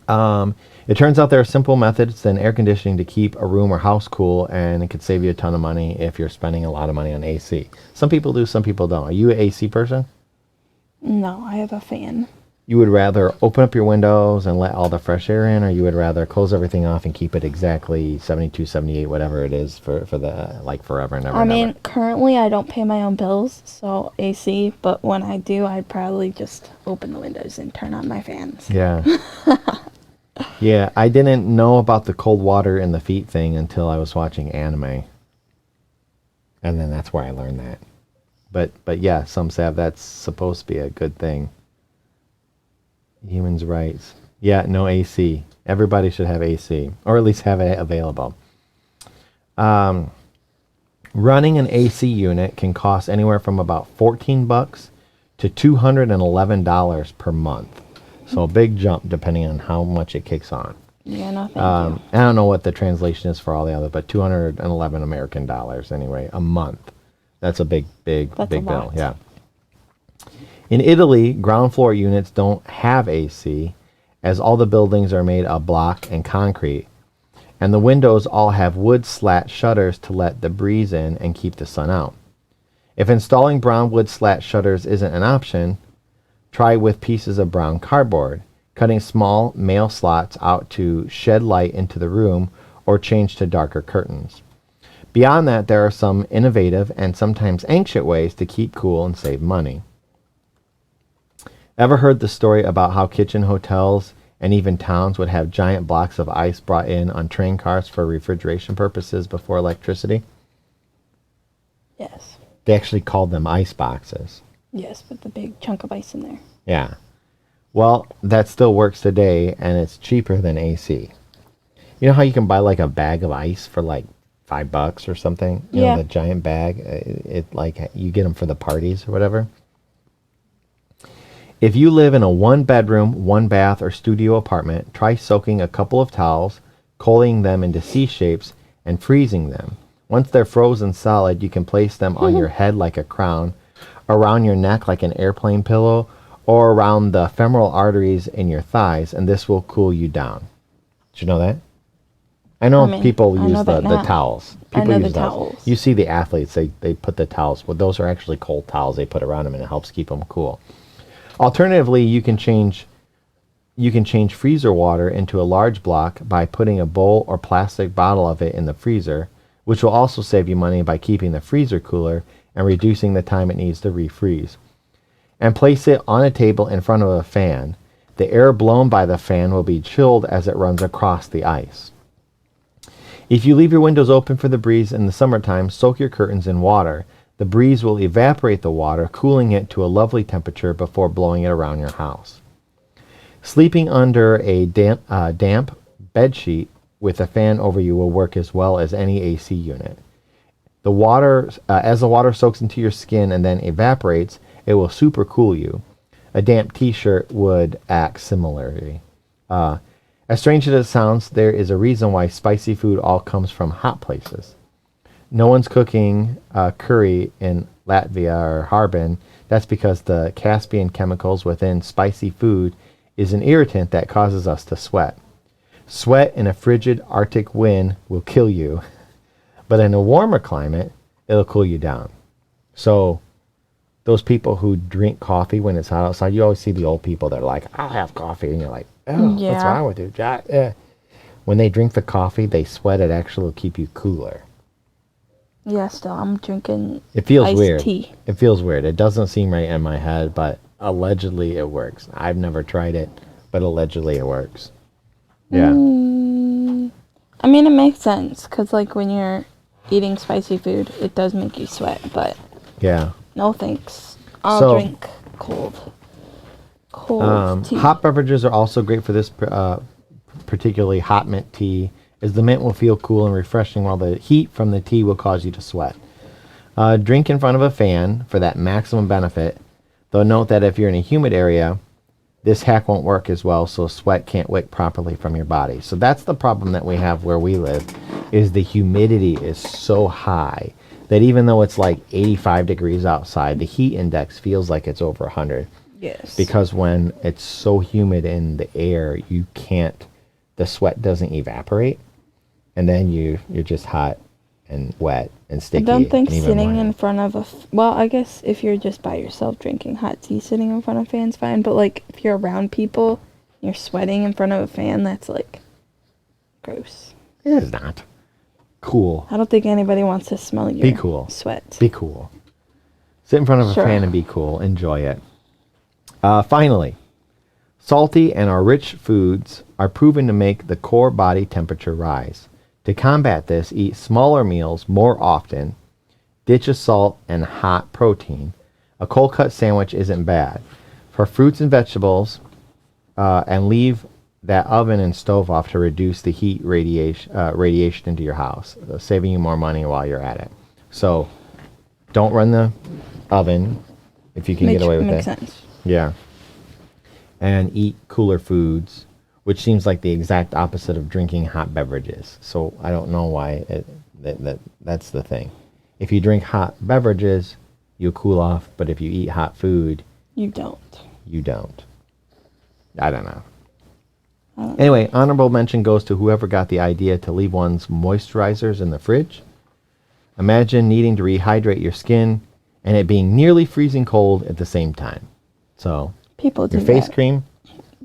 A: It turns out there are simple methods than air conditioning to keep a room or house cool, and it could save you a ton of money if you're spending a lot of money on AC. Some people do, some people don't. Are you an AC person?
B: No, I have a fan.
A: You would rather open up your windows and let all the fresh air in, or you would rather close everything off and keep it exactly 72, 78, whatever it is for the like forever and ever?
B: I mean, currently I don't pay my own bills, so AC, but when I do, I'd probably just open the windows and turn on my fans.
A: Yeah. Yeah, I didn't know about the cold water in the feet thing until I was watching anime. And then that's where I learned that. But yeah, some say that's supposed to be a good thing. Humans' rights. Yeah, no AC. Everybody should have AC, or at least have it available. Running an AC unit can cost anywhere from about $14 to $211 per month. So a big jump depending on how much it kicks on.
B: Yeah, no, thank you.
A: I don't know what the translation is for all the other, but 211 American dollars anyway, a month. That's a big
B: That's a
A: bill.
B: lot.
A: Yeah. In Italy, ground floor units don't have AC, as all the buildings are made of block and concrete, and the windows all have wood slat shutters to let the breeze in and keep the sun out. If installing brown wood slat shutters isn't an option, try with pieces of brown cardboard, cutting small male slots out to shed light into the room, or change to darker curtains. Beyond that, there are some innovative and sometimes ancient ways to keep cool and save money. Ever heard the story about how kitchen hotels and even towns would have giant blocks of ice brought in on train cars for refrigeration purposes before electricity.
B: Yes.
A: They actually called them ice boxes.
B: Yes, with the big chunk of ice in there.
A: Yeah. Well, that still works today, and it's cheaper than AC. You know how you can buy like a bag of ice for like $5 or something? You know, the giant bag. It like you get them for the parties or whatever. If you live in a 1-bedroom, 1-bath, or studio apartment, try soaking a couple of towels, coiling them into C shapes, and freezing them. Once they're frozen solid, you can place them on your head like a crown, around your neck like an airplane pillow, or around the femoral arteries in your thighs, and this will cool you down. Did you know that? I know people use the towels. People use the towels. You see the athletes, they put the towels. Well, those are actually cold towels they put around them, and it helps keep them cool. Alternatively, you can change freezer water into a large block by putting a bowl or plastic bottle of it in the freezer, which will also save you money by keeping the freezer cooler and reducing the time it needs to refreeze. And place it on a table in front of a fan. The air blown by the fan will be chilled as it runs across the ice. If you leave your windows open for the breeze in the summertime, soak your curtains in water. The breeze will evaporate the water, cooling it to a lovely temperature before blowing it around your house. Sleeping under a damp bed sheet with a fan over you will work as well as any AC unit. The water, as the water soaks into your skin and then evaporates, it will super cool you. A damp t-shirt would act similarly. As strange as it sounds, there is a reason why spicy food all comes from hot places. No one's cooking curry in Latvia or Harbin. That's because the Caspian chemicals within spicy food is an irritant that causes us to sweat. Sweat in a frigid Arctic wind will kill you, but in a warmer climate, it'll cool you down. So those people who drink coffee when it's hot outside, you always see the old people that are like, I'll have coffee. And you're like, oh, what's wrong with you, Jack? When they drink the coffee, they sweat. It actually will keep you cooler.
B: Yeah, still, I'm drinking
A: It feels
B: iced
A: weird.
B: tea.
A: It feels weird. It doesn't seem right in my head, but allegedly it works. I've never tried it, but allegedly it works. Yeah.
B: I mean, it makes sense, because, like, when you're eating spicy food, it does make you sweat, but
A: Yeah.
B: no thanks. I'll drink cold tea.
A: Hot beverages are also great for this, particularly hot mint tea, as the mint will feel cool and refreshing while the heat from the tea will cause you to sweat. Drink in front of a fan for that maximum benefit, though note that if you're in a humid area, this hack won't work as well, so sweat can't wick properly from your body. So that's the problem that we have where we live, is the humidity is so high that even though it's like 85 degrees outside, the heat index feels like it's over 100.
B: Yes.
A: Because when it's so humid in the air, the sweat doesn't evaporate, and then you're just hot and wet and sticky.
B: I don't think sitting
A: more.
B: in front of well, I guess if you're just by yourself drinking hot tea, sitting in front of a fan's fine. But, like, if you're around people, you're sweating in front of a fan, that's, like, gross.
A: It is not. Cool.
B: I don't think anybody wants to smell your sweat.
A: Be cool. Sit in front of a fan and be cool. Enjoy it. Finally, salty and or rich foods are proven to make the core body temperature rise. To combat this, eat smaller meals more often. Ditch a salt and hot protein. A cold cut sandwich isn't bad. For fruits and vegetables, and leave that oven and stove off to reduce the heat radiation into your house, saving you more money while you're at it. So don't run the oven if you can get away with it.
B: Makes sense.
A: Yeah. And eat cooler foods, which seems like the exact opposite of drinking hot beverages. So I don't know why that's the thing. If you drink hot beverages, you'll cool off, but if you eat hot food,
B: you don't.
A: I don't know. Anyway, honorable mention goes to whoever got the idea to leave one's moisturizers in the fridge. Imagine needing to rehydrate your skin and it being nearly freezing cold at the same time. So,
B: people do
A: your face
B: that.
A: cream.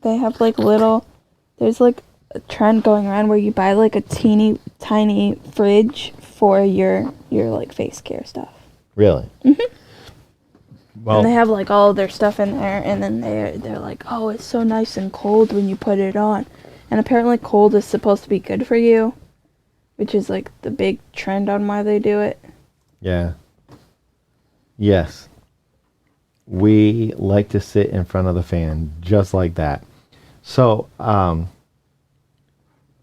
B: They have like there's like a trend going around where you buy like a teeny tiny fridge for your like face care stuff.
A: Really?
B: And they have like all of their stuff in there, and then they're like, oh, it's so nice and cold when you put it on. And apparently cold is supposed to be good for you, which is like the big trend on why they do it.
A: Yeah. Yes. We like to sit in front of the fan just like that. So,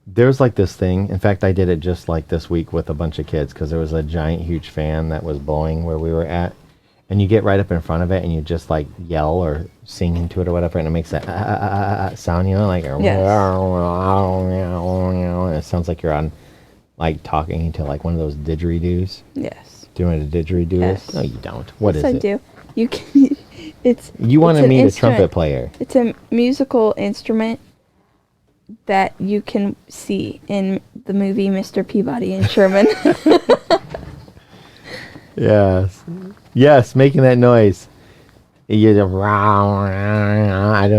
A: there's like this thing. In fact, I did it just like this week with a bunch of kids because there was a giant, huge fan that was blowing where we were at. And you get right up in front of it and you just like yell or sing into it or whatever, and it makes that sound, you know, like and it sounds like you're on like talking into like one of those didgeridoos.
B: Yes.
A: Do you know what a didgeridoo
B: Yes.
A: is? No, you don't. What
B: yes,
A: is it?
B: I do. You can.
A: You wanted me a
B: instrument.
A: trumpet player.
B: It's a musical instrument that you can see in the movie Mr. Peabody and Sherman.
A: Yes. Yes, making that noise. I don't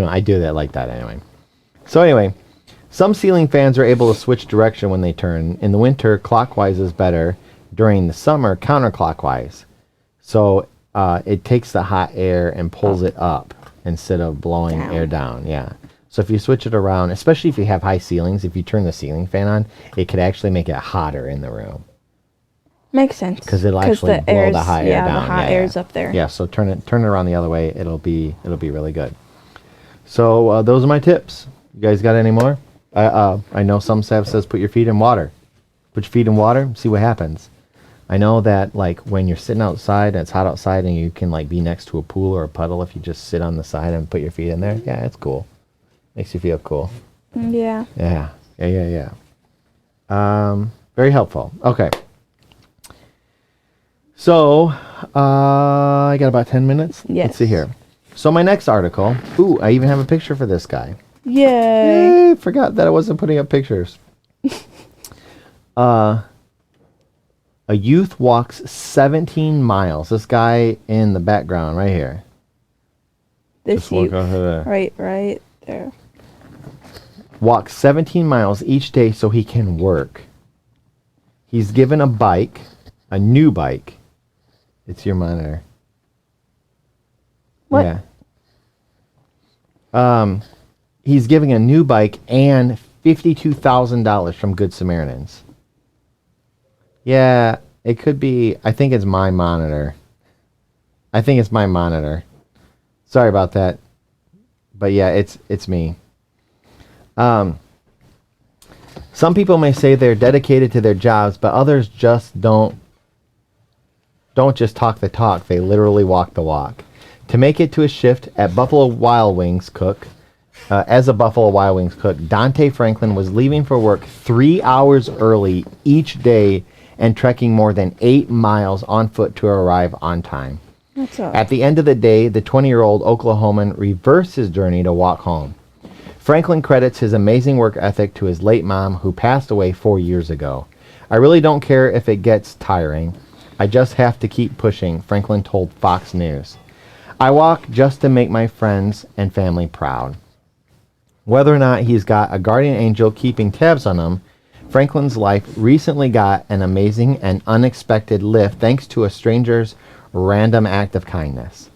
A: know. I do that like that anyway. So anyway, some ceiling fans are able to switch direction when they turn. In the winter, clockwise is better. During the summer, counterclockwise. So it takes the hot air and pulls it up instead of blowing air down. Yeah. So if you switch it around, especially if you have high ceilings, if you turn the ceiling fan on, it could actually make it hotter in the room.
B: Makes sense.
A: Because it'll actually blow the hot air down.
B: Yeah, the hot air's up there.
A: Yeah, so turn it around the other way. It'll be really good. So those are my tips. You guys got any more? I know some staff says put your feet in water. Put your feet in water, see what happens. I know that like when you're sitting outside and it's hot outside and you can like be next to a pool or a puddle if you just sit on the side and put your feet in there. Yeah, it's cool. Makes you feel cool.
B: Yeah.
A: Yeah. Very helpful. Okay. So, I got about 10 minutes.
B: Yes.
A: Let's see here. So my next article. Ooh, I even have a picture for this guy.
B: Yay.
A: Forgot that I wasn't putting up pictures. A youth walks 17 miles. This guy in the background right here.
B: This youth. Right there.
A: Walks 17 miles each day so he can work. He's given a bike, a new bike. It's your monitor.
B: What?
A: Yeah. He's giving a new bike and $52,000 from Good Samaritans. Yeah, it could be. I think it's my monitor. Sorry about that. But yeah, it's me. Some people may say they're dedicated to their jobs, but others just don't just talk the talk. They literally walk the walk. To make it to a shift at Buffalo Wild Wings cook, as a Buffalo Wild Wings cook, Dante Franklin was leaving for work 3 hours early each day and trekking more than 8 miles on foot to arrive on time. At the end of the day, the 20-year-old Oklahoman reversed his journey to walk home. Franklin credits his amazing work ethic to his late mom, who passed away 4 years ago. I really don't care if it gets tiring. I just have to keep pushing, Franklin told Fox News. I walk just to make my friends and family proud. Whether or not he's got a guardian angel keeping tabs on him, Franklin's life recently got an amazing and unexpected lift thanks to a stranger's random act of kindness.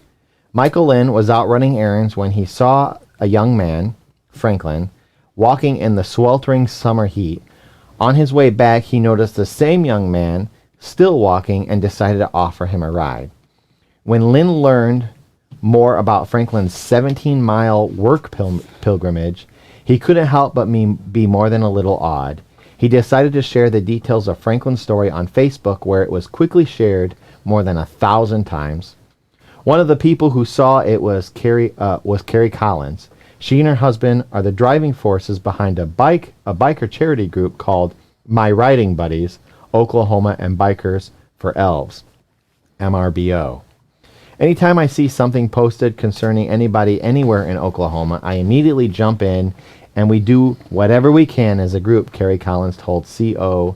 A: Michael Lynn was out running errands when he saw a young man, Franklin, walking in the sweltering summer heat. On his way back, he noticed the same young man still walking and decided to offer him a ride. When Lynn learned more about Franklin's 17-mile work pilgrimage, he couldn't help but be more than a little awed. He decided to share the details of Franklin's story on Facebook, where it was quickly shared more than 1,000 times. One of the people who saw it was Carrie Collins. She and her husband are the driving forces behind a biker charity group called My Riding Buddies, Oklahoma and Bikers for Elves, MRBO. Anytime I see something posted concerning anybody anywhere in Oklahoma, I immediately jump in and we do whatever we can as a group, Carrie Collins told KOCO.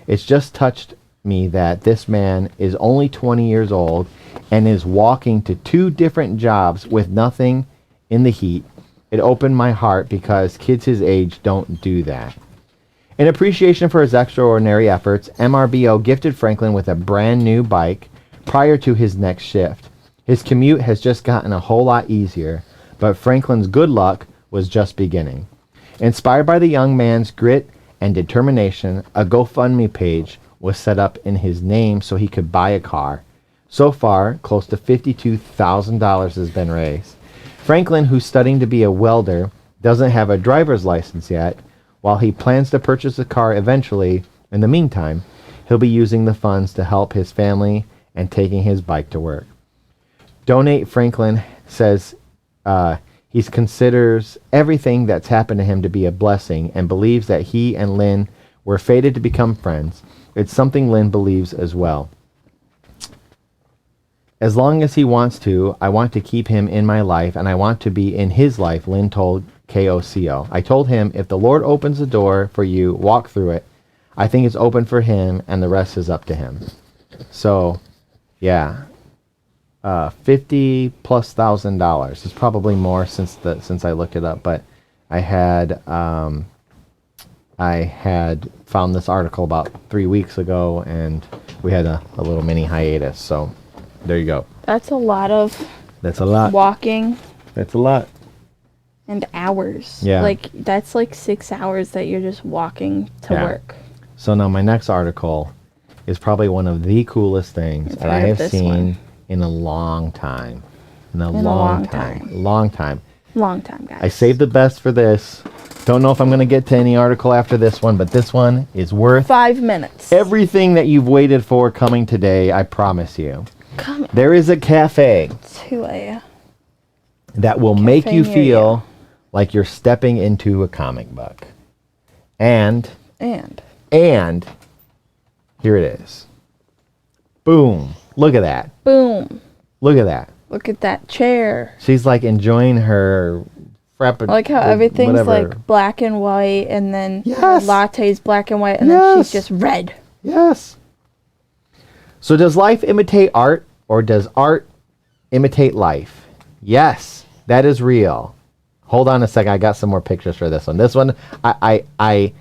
A: It's just touched me that this man is only 20 years old and is walking to 2 different jobs with nothing in the heat. It opened my heart because kids his age don't do that. In appreciation for his extraordinary efforts, MRBO gifted Franklin with a brand new bike. prior to his next shift. His commute has just gotten a whole lot easier, but Franklin's good luck was just beginning. Inspired by the young man's grit and determination, a GoFundMe page was set up in his name so he could buy a car. So far, close to $52,000 has been raised. Franklin, who's studying to be a welder, doesn't have a driver's license yet. While he plans to purchase a car eventually, in the meantime, he'll be using the funds to help his family and taking his bike to work. Donate Franklin says he considers everything that's happened to him to be a blessing and believes that he and Lynn were fated to become friends. It's something Lynn believes as well. As long as he wants to, I want to keep him in my life, and I want to be in his life, Lynn told KOCO. I told him, if the Lord opens the door for you, walk through it. I think it's open for him, and the rest is up to him. So, yeah. $50,000+. It's probably more since I looked it up, but I had found this article about 3 weeks ago, and we had a little mini hiatus. So there you go.
B: That's a lot of walking.
A: That's a lot.
B: And hours.
A: Yeah.
B: Like, that's like 6 hours that you're just walking to work.
A: So now my next article is probably one of the coolest things that I have seen in a long time. Long time, guys. I saved the best for this. Don't know if I'm going to get to any article after this one, but this one is worth
B: 5 minutes.
A: Everything that you've waited for coming today, I promise you. There is a cafe that will make you feel like you're stepping into a comic book. And here it is. Boom. Look at that.
B: Boom.
A: Look at that.
B: Look at that chair.
A: She's like enjoying her frap.
B: I like how everything's like black and white, and then latte's black and white, and then she's just red.
A: Yes. So does life imitate art, or does art imitate life? Yes, that is real. Hold on a second. I got some more pictures for this one. This one, I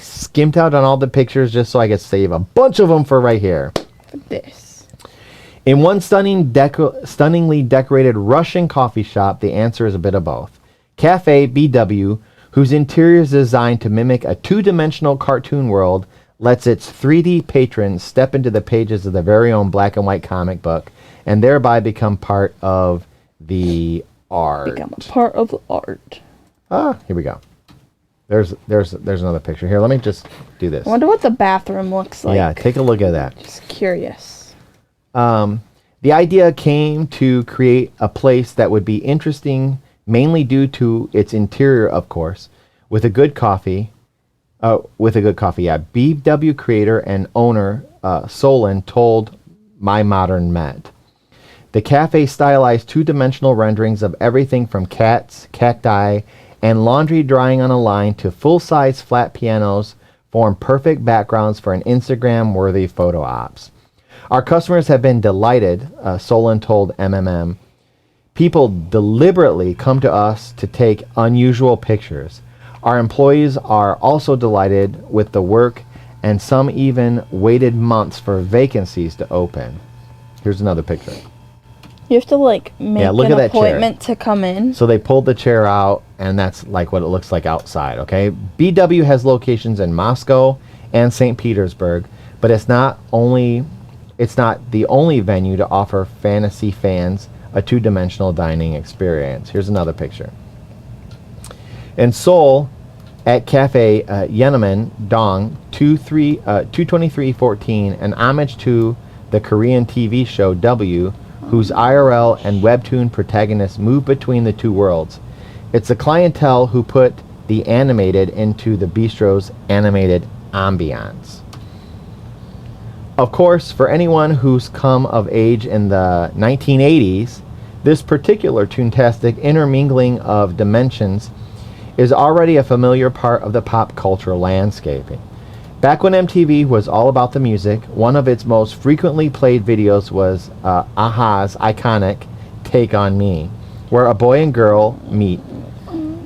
A: skimped out on all the pictures just so I could save a bunch of them for right here.
B: This.
A: In one stunningly decorated Russian coffee shop, the answer is a bit of both. Café BW, whose interior is designed to mimic a two-dimensional cartoon world, lets its 3D patrons step into the pages of their very own black and white comic book and thereby become part of the art.
B: Become a part of the art.
A: Here we go. There's another picture. Here, let me just do this.
B: I wonder what the bathroom looks like.
A: Yeah, take a look at that.
B: Just curious.
A: The idea came to create a place that would be interesting, mainly due to its interior, of course, with a good coffee. BW creator and owner Solon told My Modern Met. The cafe stylized two-dimensional renderings of everything from cats, cacti, and laundry drying on a line to full-size flat pianos form perfect backgrounds for an Instagram-worthy photo ops. Our customers have been delighted, Solon told MMM. People deliberately come to us to take unusual pictures. Our employees are also delighted with the work, and some even waited months for vacancies to open. Here's another picture.
B: You have to make an appointment to come in.
A: So they pulled the chair out, and that's like what it looks like outside, okay? BW has locations in Moscow and St. Petersburg, but it's not the only venue to offer fantasy fans a two-dimensional dining experience. Here's another picture. In Seoul, at Cafe Yeoman Dong 22314, an homage to the Korean TV show W, whose IRL and webtoon protagonists move between the two worlds. It's the clientele who put the animated into the bistro's animated ambiance. Of course, for anyone who's come of age in the 1980s, this particular toontastic intermingling of dimensions is already a familiar part of the pop culture landscaping. Back when MTV was all about the music, one of its most frequently played videos was a-ha's iconic Take On Me, where a boy and girl meet.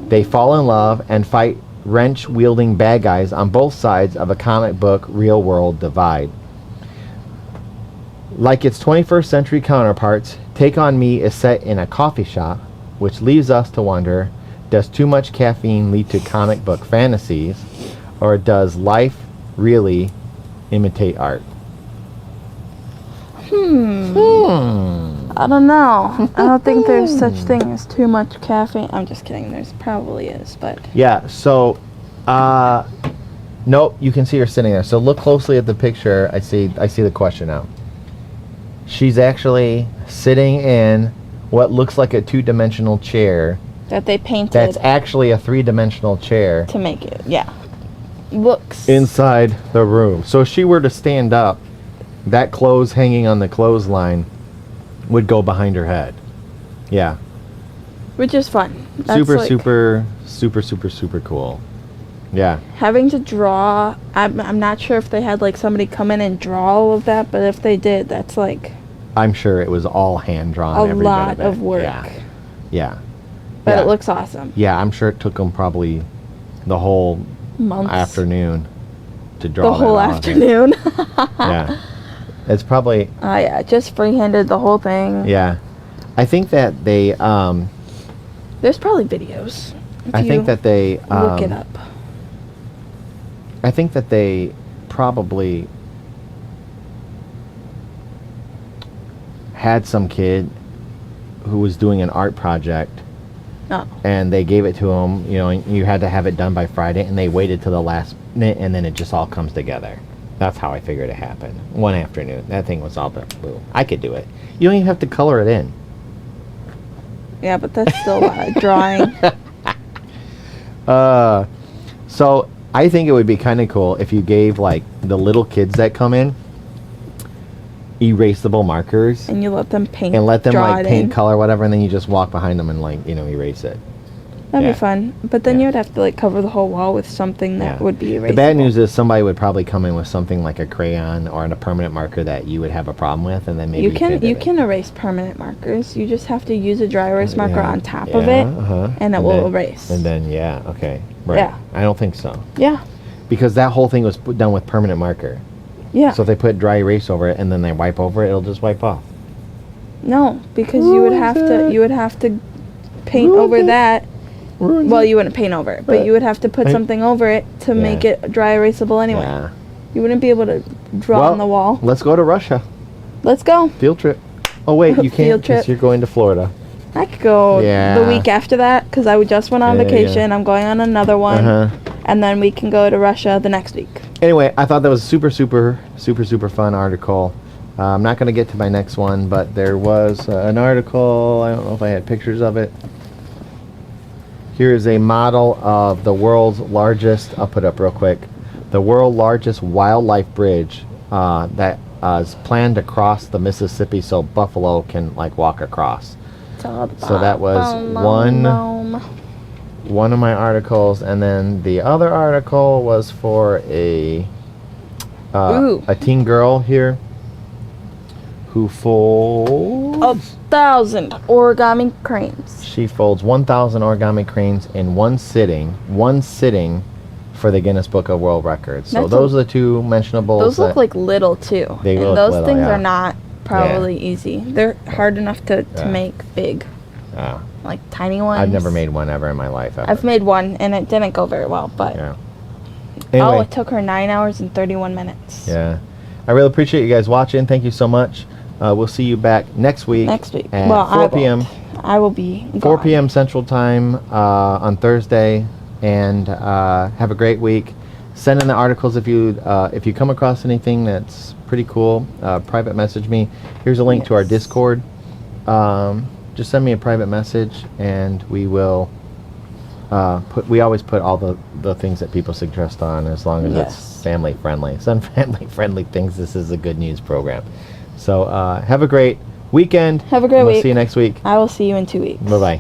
A: They fall in love and fight wrench-wielding bad guys on both sides of a comic book real-world divide. Like its 21st century counterparts, Take On Me is set in a coffee shop, which leaves us to wonder, does too much caffeine lead to comic book fantasies, or does life really imitate art?
B: I don't know. I don't think there's such thing as too much caffeine. I'm just kidding. There's probably is, but
A: Yeah, so, nope, you can see her sitting there. So look closely at the picture. I see the question now. She's actually sitting in what looks like a two-dimensional chair.
B: that they painted
A: That's actually a three-dimensional chair
B: to make it. Yeah. Looks
A: inside the room. So if she were to stand up, that clothes hanging on the clothesline would go behind her head. Yeah.
B: which is fun. That's
A: Super,
B: like,
A: super cool. Yeah.
B: having to draw. I'm not sure if they had like somebody come in and draw all of that, but if they did, that's like
A: I'm sure it was all hand drawn.
B: a
A: every
B: lot
A: bit of
B: of
A: it.
B: work.
A: Yeah.
B: But
A: Yeah.
B: it looks awesome.
A: Yeah, I'm sure it took them probably the whole
B: Months.
A: afternoon to draw
B: The whole
A: that off.
B: afternoon.
A: Yeah. It's probably,
B: Yeah, just free-handed the whole thing.
A: yeah. I think that they,
B: There's probably videos.
A: I
B: if
A: think
B: you
A: that they,
B: look it up.
A: I think that they probably had some kid who was doing an art project
B: Oh,
A: and they gave it to him, you know, and you had to have it done by Friday, and they waited till the last minute, and then it just all comes together. That's how I figured it happened. One afternoon. That thing was all blue. I could do it. You don't even have to color it in.
B: yeah, but that's still a lot of drawing.
A: So I think it would be kind of cool if you gave, like, the little kids that come in erasable markers
B: And you let them paint.
A: and let them,
B: draw
A: like,
B: it
A: paint
B: in.
A: color, whatever, and then you just walk behind them and, like, you know, erase it.
B: That'd
A: Yeah.
B: be fun. But then
A: Yeah.
B: you would have to like cover the whole wall with something that
A: Yeah.
B: would be erasable.
A: The bad news is somebody would probably come in with something like a crayon or a permanent marker that you would have a problem with, and then maybe
B: you can
A: hit
B: you
A: it.
B: can erase permanent markers. You just have to use a dry erase marker
A: Yeah,
B: on top of
A: yeah,
B: it, and it will
A: then,
B: erase.
A: And then, yeah, okay. Right.
B: Yeah.
A: I don't think so.
B: Yeah.
A: Because that whole thing was put done with permanent marker.
B: Yeah.
A: So if they put dry erase over it and then they wipe over it, it'll just wipe off.
B: No, because you would have to paint over that. Well, you wouldn't paint over it, but you would have to put
A: I-
B: something over it to
A: Yeah.
B: make it dry erasable anyway.
A: Yeah.
B: You wouldn't be able to draw on the wall.
A: Let's go to Russia.
B: Let's go.
A: Field trip. Oh, wait, you can't
B: Field
A: because
B: trip.
A: you're going to Florida.
B: I could go
A: Yeah.
B: the week after that because I just went on
A: Yeah, yeah.
B: vacation. I'm going on another one,
A: Uh-huh.
B: and then we can go to Russia the next week.
A: Anyway, I thought that was a super fun article. I'm not going to get to my next one, but there was an article. I don't know if I had pictures of it. Here is a model of the world's largest, I'll put up real quick, the world's largest wildlife bridge that is planned to cross the Mississippi so buffalo can, like, walk across. So that was one of my articles, and then the other article was for a teen girl here who folds
B: 1,000 origami cranes.
A: She folds 1,000 origami cranes in one sitting for the Guinness Book of World Records. So
B: That's
A: those are the two mentionables.
B: Those look
A: that-
B: like little too.
A: They
B: and
A: look
B: those
A: little,
B: things
A: yeah.
B: are not probably easy. They're hard enough to
A: Yeah.
B: make big.
A: Yeah.
B: Like tiny ones.
A: I've never made one ever in my life. Ever.
B: I've made one and it didn't go very well, but
A: Yeah.
B: oh,
A: Anyway,
B: it took her 9 hours and 31 minutes.
A: yeah. I really appreciate you guys watching. Thank you so much. We'll see you back next week.
B: Next week.
A: At
B: Well,
A: 4 p.m.
B: I will be
A: 4
B: gone.
A: p.m. Central Time on Thursday, and have a great week. Send in the articles if you come across anything that's pretty cool. Private message me. Here's a link to our
B: Yes.
A: Discord. Just send me a private message, and we will we always put all the things that people suggest on, as long as
B: Yes.
A: it's family friendly. Some family friendly things. This is a good news program. So have a great weekend.
B: Have a great
A: We'll
B: week.
A: see you next week.
B: I will see you in 2 weeks.
A: Bye bye.